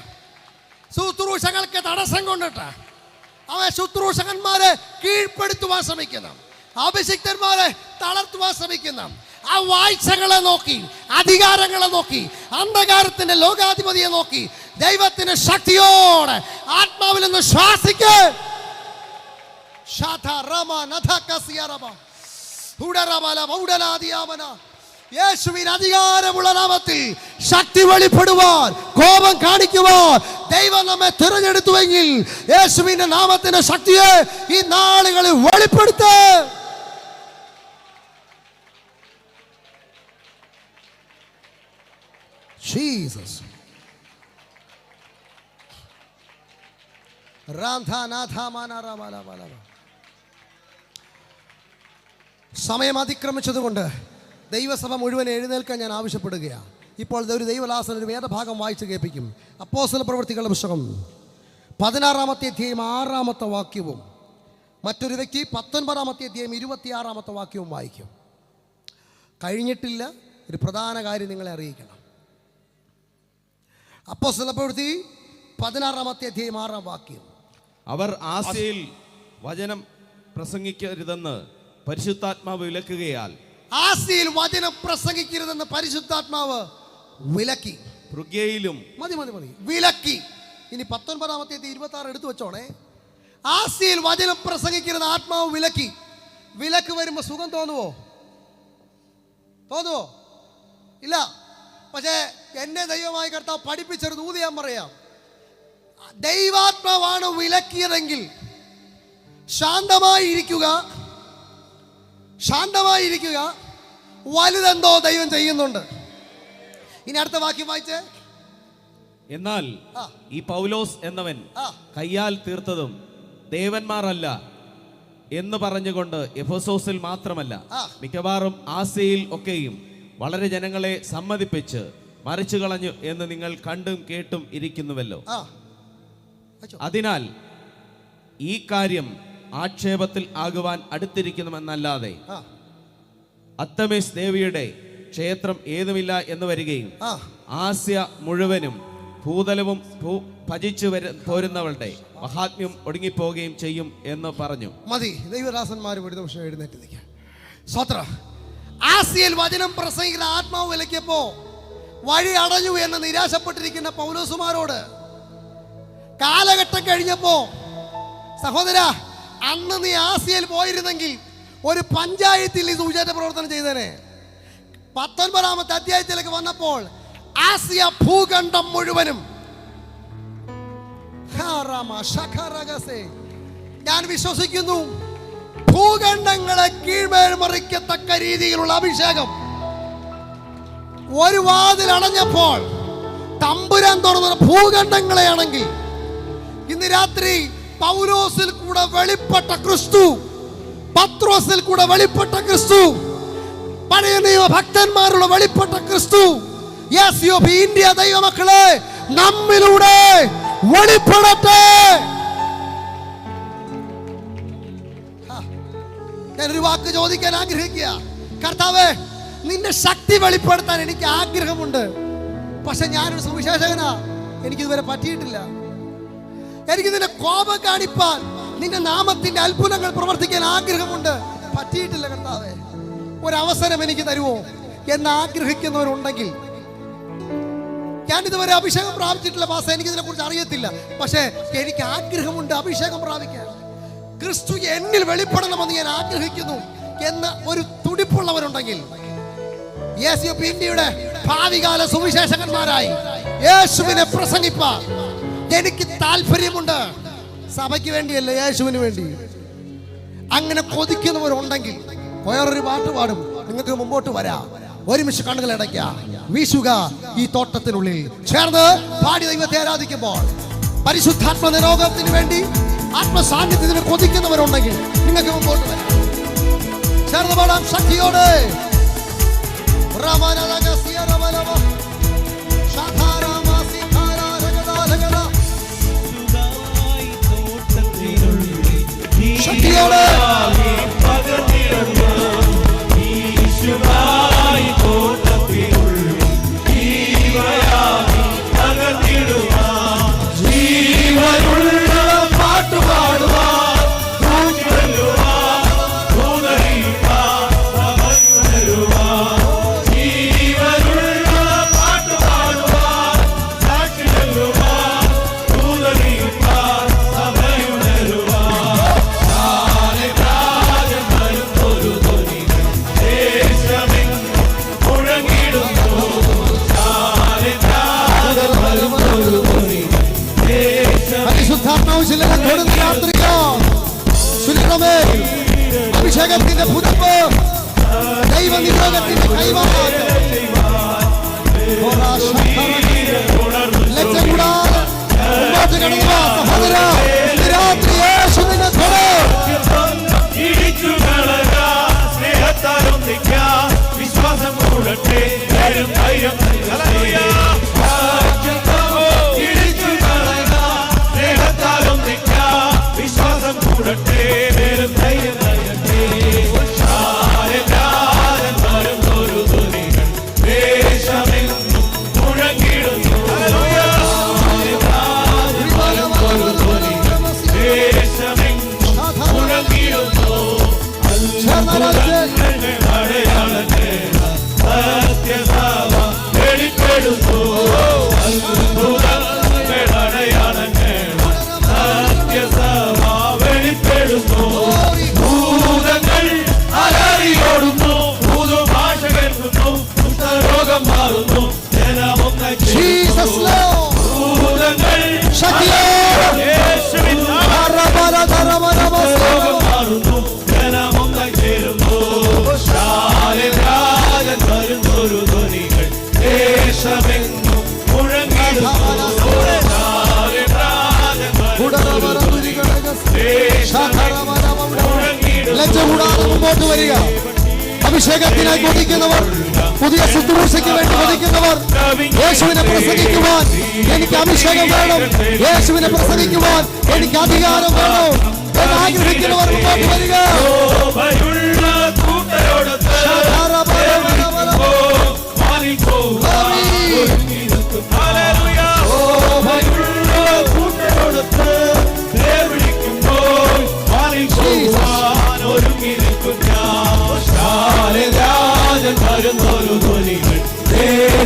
ശുശ്രൂഷകൾക്ക് തടസ്സം കൊണ്ടിട്ട് അവൻ ശുശ്രൂഷകന്മാരെ കീഴ്പ്പെടുത്തുവാൻ ശ്രമിക്കുന്ന, അഭിഷിക്തന്മാരെ തളർത്തുവാൻ ശ്രമിക്കുന്ന ആ വാഴ്ചകളെ നോക്കി, അധികാരങ്ങളെ നോക്കി, അന്ധകാരത്തിന്റെ ലോകാധിപതിയെ നോക്കി ദൈവത്തിന്റെ ശക്തിയോടെ ആത്മാവിൽ നിന്ന് ശ്വാസിക്ക്. യേശുവിൻ അധികാരമുള്ള നാമത്തിൽ ശക്തി വെളിപ്പെടുവാൻ, കോപം കാണിക്കുവാൻ ദൈവം നമ്മെ തിരഞ്ഞെടുത്തുവെങ്കിൽ യേശുവിന്റെ നാമത്തിന്റെ ശക്തിയെ ഈ നാളുകളിൽ വെളിപ്പെടുത്ത. ജീസസ് സമയം അതിക്രമിച്ചതുകൊണ്ട് ദൈവസഭ മുഴുവൻ എഴുന്നേൽക്കാൻ ഞാൻ ആവശ്യപ്പെടുകയാണ്. ഇപ്പോൾ ഒരു ദൈവദാസൻ ഒരു വേദഭാഗം വായിച്ച് കേൾപ്പിക്കും. അപ്പോസ്തല പ്രവൃത്തികളുടെ പുസ്തകം 16-ാമത്തെ അധ്യായം 6-ാമത്തെ വാക്യവും മറ്റൊരു വ്യക്തി 19-ാമത്തെ അധ്യായം 26-ാമത്തെ വാക്യവും വായിക്കും. കഴിഞ്ഞിട്ടില്ല, ഒരു പ്രധാന കാര്യം നിങ്ങളെ അറിയിക്കണം. അപ്പോസ്തല പ്രവൃത്തി 16-ാമത്തെ അധ്യായം 6-ാം വാക്യം. അവർ ആസ്യയിൽ വചനം പ്രസംഗിക്കരുതെന്ന് പരിശുദ്ധാത്മാവ് വിലക്കുകയാൽ, ആസ്യയിൽ വചനം പ്രസംഗിക്കരുതെന്ന് പരിശുദ്ധാത്മാവ് വിലക്കി. ഫ്രുഗ്യയിലും മതി വിലക്കി. ഇനി 19-ാമത്തെ 26 എടുത്തു വെച്ചോണേ. ആസ്യയിൽ വചനം പ്രസംഗിക്കരുത് ആത്മാവ് വിലക്കി. വിലക്ക് വരുമ്പോ സുഖം തോന്നുവോ? ഇല്ല. പക്ഷേ എന്നെ ദൈവമായ കർത്താവ് പഠിപ്പിച്ചൊരു ദൂത് ഞാൻ പറയാം. ദൈവാത്മാവാണ് വിലക്കിയതെങ്കിൽ ശാന്തമായിരിക്കുക. വലുതെന്തോ ദൈവം ചെയ്യുന്നുണ്ട്. ഇനി അടുത്ത വാക്യം വായിച്ചേ. എന്നാൽ ഈ പൗലോസ് എന്നവൻ കയ്യാൽ തീർത്തതും ദേവന്മാർ അല്ല എന്ന് പറഞ്ഞുകൊണ്ട് എഫെസോസിൽ മാത്രമല്ല മിക്കവാറും ആസ്യയിൽ ഒക്കെയും വളരെ ജനങ്ങളെ സമ്മതിപ്പിച്ച് മറിച്ചു കളഞ്ഞു എന്ന് നിങ്ങൾ കണ്ടും കേട്ടും ഇരിക്കുന്നുവല്ലോ. അതിനാൽ ഈ കാര്യം ആക്ഷേപത്തിൽ ആകുവാൻ അടുത്തിരിക്കുന്നുവെന്നല്ലാതെ അത്തമിസ് ദേവിയുടെ ക്ഷേത്രം ഏതുമില്ല എന്ന് വരികയും ആസ്യ മുഴുവനും ഭൂതലവും ഭജിച്ചു പോരുന്നവളുടെ മഹാത്മ്യം ഒടുങ്ങിപ്പോവുകയും ചെയ്യും എന്ന് പറഞ്ഞു. മതി. ദൈവദാസന്മാർ ഒരു നിമിഷം എഴുന്നേറ്റ് നിൽക്കാം. സ്വത്ര ആസ്യയിൽ വചനം പ്രസംഗിക്കുന്ന ആത്മാവ് വിലക്കിയപ്പോ വഴി അടഞ്ഞു എന്ന് നിരാശപ്പെട്ടിരിക്കുന്ന പൗലോസുമാരോട് കാലഘട്ടം കഴിഞ്ഞപ്പോ, സഹോദര, അന്ന് നീ ആസ്യയിൽ പോയിരുന്നെങ്കിൽ ഒരു പഞ്ചായത്തിൽ ഈ സുവിശേഷ പ്രവർത്തനം ചെയ്തേനെ. 19-ാമത്തെ അധ്യായത്തിലേക്ക് വന്നപ്പോൾ ആസ്യ ഭൂഖണ്ഡം മുഴുവനും ഞാൻ വിശ്വസിക്കുന്നു ഭൂഖണ്ഡങ്ങളെ കീഴ്മേൽ മറിക്കത്തക്ക രീതിയിലുള്ള അഭിഷേകം. ഒരു വാതിൽ അടഞ്ഞപ്പോൾ തമ്പുരാൻ തുറന്ന ഭൂഖണ്ഡങ്ങളെയാണെങ്കിൽ ഇന്ന് രാത്രി പൗലോസിൽ കൂടെ വെളിപ്പെട്ട ക്രിസ്തു, പത്രോസിൽ കൂടെ വെളിപ്പെട്ട ക്രിസ്തു, പഴയ നിയമ ഭക്തന്മാരുടെ വെളിപ്പെട്ട ക്രിസ്തു, ഇന്ത്യ ദൈവമക്കളെ നമ്മിലൂടെ വെളിപ്പെടട്ടെ. ഞാനൊരു വാക്ക് ചോദിക്കാൻ ആഗ്രഹിക്കുക. കർത്താവേ, നിന്റെ ശക്തി വെളിപ്പെടുത്താൻ എനിക്ക് ആഗ്രഹമുണ്ട്. പക്ഷെ ഞാനൊരു സുവിശേഷകനാ, എനിക്കിതുവരെ പറ്റിയിട്ടില്ല. എനിക്ക് നിന്റെ കോപം കാണിപ്പാൻ, നിന്റെ നാമത്തിന്റെ അത്ഭുതങ്ങൾ പ്രവർത്തിക്കാൻ ആഗ്രഹമുണ്ട്. പറ്റിയിട്ടില്ല. കർത്താവേ, ഒരവസരം എനിക്ക് തരുമോ എന്ന് ആഗ്രഹിക്കുന്നവരുണ്ടെങ്കിൽ, ഞാനിതുവരെ അഭിഷേകം പ്രാപിച്ചിട്ടില്ല പാസ, എനിക്കിതിനെ കുറിച്ച് അറിയത്തില്ല, പക്ഷേ എനിക്ക് ആഗ്രഹമുണ്ട് അഭിഷേകം പ്രാപിക്കാൻ. ക്രിസ്തു എന്നിൽ വെളിപ്പെടണമെന്ന് ഞാൻ ആഗ്രഹിക്കുന്നു എന്ന ഒരു തുടിപ്പുള്ളവരുണ്ടെങ്കിൽ, ഇന്ത്യയുടെ ഭാവികാല സുവിശേഷകന്മാരായി യേശുവിനെ പ്രസംഗിപ്പാൻ എനിക്ക് താല്പര്യമുണ്ട്. സഭയ്ക്ക് വേണ്ടിയല്ല, യേശുവിന് വേണ്ടി. അങ്ങനെ കൊതിക്കുന്നവരുണ്ടെങ്കിൽ വേറൊരു പാട്ട് പാടും. നിങ്ങൾക്ക് മുമ്പോട്ട് വരാം. ഒരുമിച്ച് കണ്ണുകൾ അടയ്ക്കുക, വീശുക ഈ തോട്ടത്തിനുള്ളിൽ ചേർന്ന് പാടി ദൈവത്തെ ആരാധിക്കുമ്പോൾ പരിശുദ്ധാത്മ നിരോധനത്തിന് വേണ്ടി ആത്മസാന്നിധ്യത്തിന് കൊതിക്കുന്നവരുണ്ടെങ്കിൽ നിങ്ങൾക്ക് മുമ്പോട്ട് വരാം. ചേർന്ന് പാടാം ശക്തിയോടെ. തോട്ടത്തിനുള്ളിൽ ആത്മാവിശിലെ തൊടുന്ന രാത്രിയോ സുനിറമേ അഭിഷേകത്തിന്റെ പുതപ്പ് ദൈവനിയോഗത്തിന്റെ കൈമാറ്റം ലക്ഷ്യം കൂടാതെ മുമ്പോട്ട് കടന്നു വാ സഹോദരാ. ഇന്ന് രാത്രി യേശു നിന്നെ തൊടും. വിശ്വാസം കൂടട്ടെ ധൈര്യം വിശ്വാസം കൂടട്ടെ ധൈര്യം ഭൂതങ്ങൾ അലറിയോടുന്നു, ഭൂതഭാഷ കേൾക്കുന്നു, കുഷ്ഠരോഗം മാറുന്നു, ജനമൊന്നായി ഭൂതങ്ങൾ യേശുവിൻ രോഗം മാറുന്നു, ജനമൊന്നായി ചേരുന്നു. രാജൻ വരുന്നൊരു ധ്വനികൾ ദേശമെങ്ങും മുഴങ്ങിടുന്നു. ലജ്ജകൂടാതെ മുമ്പോട്ട് വരിക. അഭിഷേകത്തിനായി കൊതിക്കുന്നവർ, പുതിയ ശുശ്രൂഷയ്ക്ക് വേണ്ടി കൊതിക്കുന്നവർ, യേശുവിനെ പ്രസംഗിക്കുവാൻ എനിക്ക് അഭിഷേകം വേണം, യേശുവിനെ പ്രസംഗിക്കുവാൻ എനിക്ക് അധികാരം വേണം എന്ന് ആഗ്രഹിക്കുന്നവർ മുമ്പോട്ട് വരിക.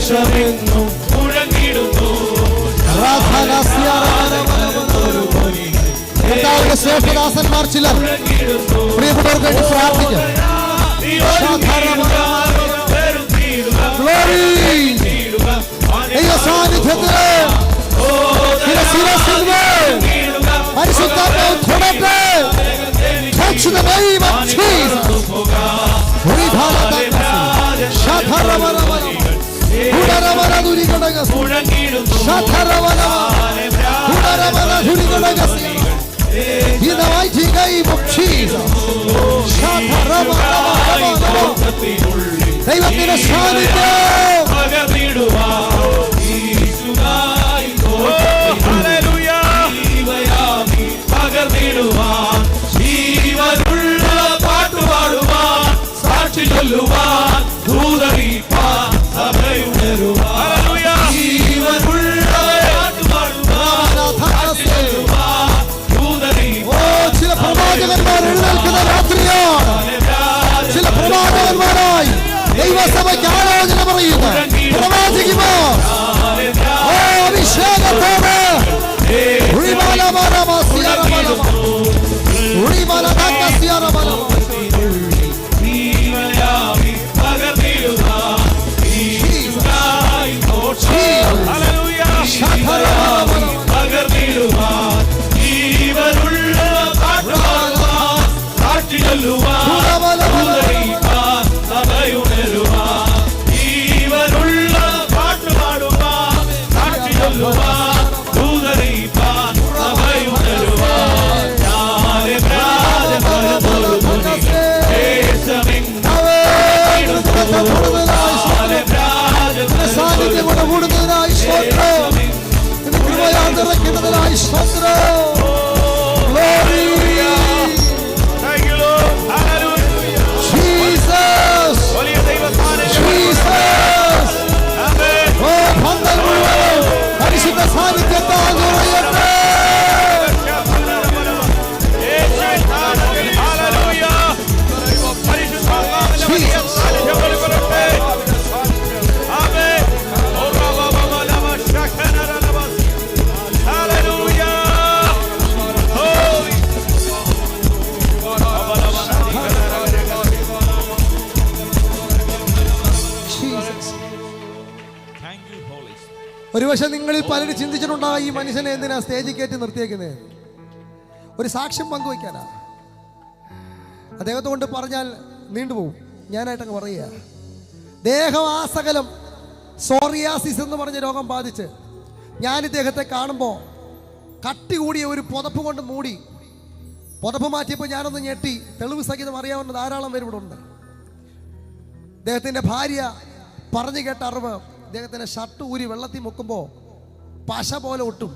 ദേശമെങ്ങും മുഴങ്ങിടുന്നു. സേവദാസന്മാർ ചിലർ പ്രിയപ്പെട്ടവർക്ക് വേണ്ടി പ്രാർത്ഥിക്കാം. സാന്നിധ്യത്തില് പരിശുദ്ധാത്മാവ് തൊടട്ടെ. Touch the name of Jesus. In the mighty name of Jesus. ദൈവത്തിന്റെ സാന്നിധ്യം ജീവനുള്ള പാട്ടുപാടുവാൻ, സാക്ഷി ചൊല്ലുവാൻ, ദൂതറിയിപ്പാൻ, സഭയുണരുവാൻ. ജീവനുള്ള പാട്ടുപാടുവാൻ, സാക്ഷി ചൊല്ലുവാൻ, ദൂതറിയിപ്പാൻ. ചില പ്രവാചകന്മാർ എഴുന്നേൽക്കുന്ന രാത്രിയാണ്. ചില പ്രവാചകന്മാരായി ദൈവസഭയ്ക്ക് ആലോചന പറയുന്ന പ്രവാചകിമാർ അഭിഷേകത്തോടെ സാന്നിധ്യം കൊണ്ട് കൂടുന്നതിനായി സ്തോത്രം. കൃപയാൽ നിറയ്ക്കുന്നതിനായി സ്തോത്രം. പരിശുദ്ധ സാന്നിധ്യത്താൽ നിറയട്ടെ. ഒരുപക്ഷെ നിങ്ങളിൽ പലരും ചിന്തിച്ചിട്ടുണ്ടാകും, ഈ മനുഷ്യനെ എന്തിനാ സ്റ്റേജിൽ കയറ്റി നിർത്തിയേക്കുന്നത്. ഒരു സാക്ഷ്യം പങ്കുവയ്ക്കാനാ. അദ്ദേഹത്തെ കൊണ്ട് പറഞ്ഞാൽ നീണ്ടുപോകും. ഞാനായിട്ടങ്ങ് പറയുക. ദേഹമാസകലം സോറിയാസിസ് എന്ന് പറഞ്ഞ രോഗം ബാധിച്ച് ഞാൻ ഇദ്ദേഹത്തെ കാണുമ്പോൾ കട്ടി കൂടിയ ഒരു പുതപ്പ് കൊണ്ട് മൂടി. പുതപ്പ് മാറ്റിയപ്പോൾ ഞാനൊന്ന് ഞെട്ടി. തെളിവ് സഹിതം അറിയാവുന്ന ധാരാളം പേര് ഇവിടെ ഉണ്ട്. അദ്ദേഹത്തിൻ്റെ ഭാര്യ പറഞ്ഞു കേട്ട അറിവ്, അദ്ദേഹത്തിൻ്റെ ഷർട്ട് ഊരി വെള്ളത്തിൽ മുക്കുമ്പോൾ പശ പോലെ ഒട്ടും.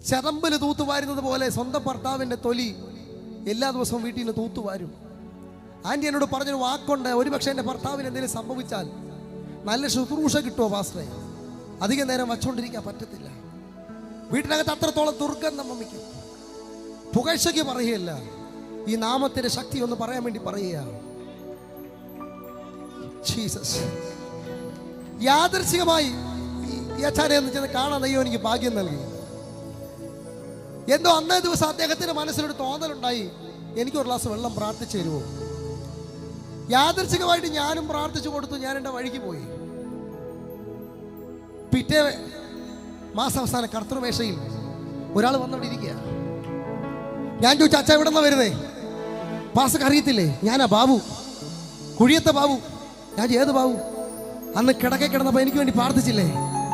ചെതമ്പിൽ തൂത്തുവാരുന്നത് പോലെ സ്വന്തം ഭർത്താവിൻ്റെ തൊലി എല്ലാ ദിവസവും വീട്ടിൽ നിന്ന് തൂത്തുവാരും. ആൻറ്റി എന്നോട് പറഞ്ഞൊരു വാക്കുണ്ട്, ഒരുപക്ഷെ എൻ്റെ ഭർത്താവിന് എന്തെങ്കിലും സംഭവിച്ചാൽ നല്ല ശുശ്രൂഷ കിട്ടുമോ പാസ്റ്ററെ? അധികം നേരം വച്ചുകൊണ്ടിരിക്കാൻ പറ്റത്തില്ല. വീട്ടിനകത്ത് അത്രത്തോളം ദുർഗന്ധം വമിക്കും. പുകഴ്ചയ്ക്ക് പറയുകയല്ല, ഈ നാമത്തിൻ്റെ ശക്തി ഒന്ന് പറയാൻ വേണ്ടി പറയുക. ജീസസ്. യാദൃശ്ചികമായി ഈ അച്ഛനെ ഒന്ന് ചെന്ന് കാണാൻ ദൈവം എനിക്ക് ഭാഗ്യം നൽകി. എന്തോ അന്നേ ദിവസം അദ്ദേഹത്തിന്റെ മനസ്സിലൊരു തോന്നലുണ്ടായി, എനിക്കൊരു ഗ്ലാസ് വെള്ളം പ്രാർത്ഥിച്ചു തരുമോ? യാദൃച്ഛികമായിട്ട് ഞാനും പ്രാർത്ഥിച്ചു കൊടുത്തു. ഞാൻ എൻ്റെ വഴിക്ക് പോയി. പിറ്റേ മാസാവസാന കർത്തൃമേശയിൽ ഒരാൾ വന്നവിടെ ഇരിക്കുക. ഞാൻ ചോദിച്ചു, അച്ഛാ എവിടെ നിന്നാ വരുന്നേ? പാസ്റ്റർക്ക് അറിയത്തില്ലേ? ഞാനാ ബാബു, കുഴിയത്തെ ബാബു. ഞാൻ ഏത് ബാബു? അന്ന് കിടക്കെ കിടന്നപ്പോൾ എനിക്ക് വേണ്ടി പ്രാർത്ഥിച്ചില്ലേ?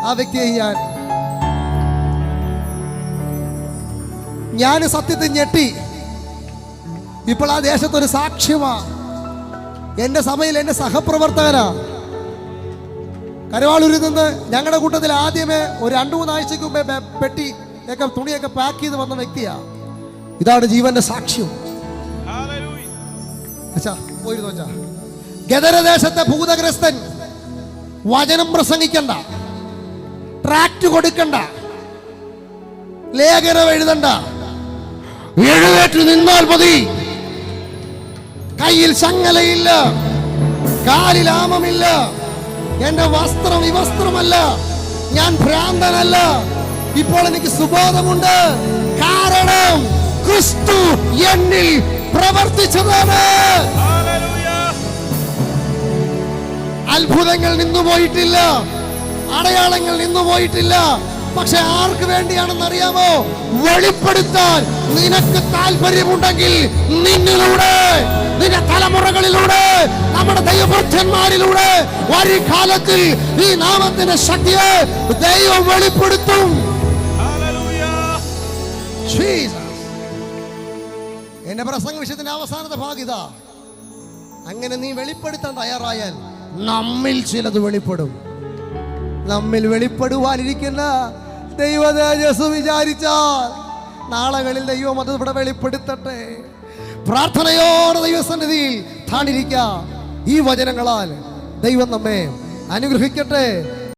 ആ വ്യക്തിയെ ഞാൻ സത്യത്തിൽ ഞെട്ടി. ഇപ്പോൾ ആ ദേശത്തൊരു സാക്ഷ്യമാ. എൻ്റെ സഭയിൽ എൻ്റെ സഹപ്രവർത്തകനാ. കരവാളൂരിൽ നിന്ന് ഞങ്ങളുടെ കൂട്ടത്തിൽ ആദ്യമേ ഒരു 2-3 ആഴ്ചക്ക് മുമ്പേ പെട്ടി ഒക്കെ തുണിയൊക്കെ പാക്ക് ചെയ്ത് വന്ന വ്യക്തിയാ. ഇതാണ് ജീവന്റെ സാക്ഷ്യം. അച്ഛാ പോയിരുന്നു അച്ഛാ. ഗദരദേശത്തെ ഭൂതഗ്രസ്തൻ വചനം പ്രസംഗിക്കണ്ട, ട്രാക്ട് കൊടുക്കണ്ട, ലേഖനം എഴുതണ്ട, എഴുന്നേറ്റ് നിന്നാൽ മതി. കയ്യിൽ ചങ്ങലയില്ല, കാലിൽ ആമമില്ല, എന്റെ വസ്ത്രം വിവസ്ത്രമല്ല, ഞാൻ ഭ്രാന്തനല്ല. ഇപ്പോൾ എനിക്ക് സുബോധമുണ്ട്. കാരണം ക്രിസ്തു എന്നിൽ പ്രവർത്തിച്ചതാണ്. അത്ഭുതങ്ങൾ നിന്നുപോയിട്ടില്ല, അടയാളങ്ങൾ നിന്നുപോയിട്ടില്ല. പക്ഷെ ആർക്ക് വേണ്ടിയാണെന്ന് അറിയാമോ? വെളിപ്പെടുത്താൻ നിനക്ക് താല്പര്യമുണ്ടെങ്കിൽ നിന്നിലൂടെ, നിന്റെ തലമുറകളിലൂടെ, നമ്മുടെ ദൈവഭക്തന്മാരിലൂടെ ഒരു കാലത്തിൽ ഈ നാമത്തിന്റെ ശക്തിയെ ദൈവം വെളിപ്പെടുത്തും. എന്റെ പ്രസംഗ വിഷയത്തിന്റെ അവസാനത്തെ ഭാഗം ഇതാ. അങ്ങനെ നീ വെളിപ്പെടുത്താൻ തയ്യാറായാൽ നമ്മിൽ ചിലത് വെളിപ്പെടും. നമ്മിൽ വെളിപ്പെടുവാനിരിക്കുന്ന ദൈവ തേജസ്സ് വിചാരിച്ചാൽ നാളുകളിൽ ദൈവം അത് ഇവിടെ വെളിപ്പെടുത്തട്ടെ. പ്രാർത്ഥനയോടെ ദൈവസന്നിധിയിൽ താണിരിക്കാം. ഈ വചനങ്ങളാൽ ദൈവം നമ്മെ അനുഗ്രഹിക്കട്ടെ.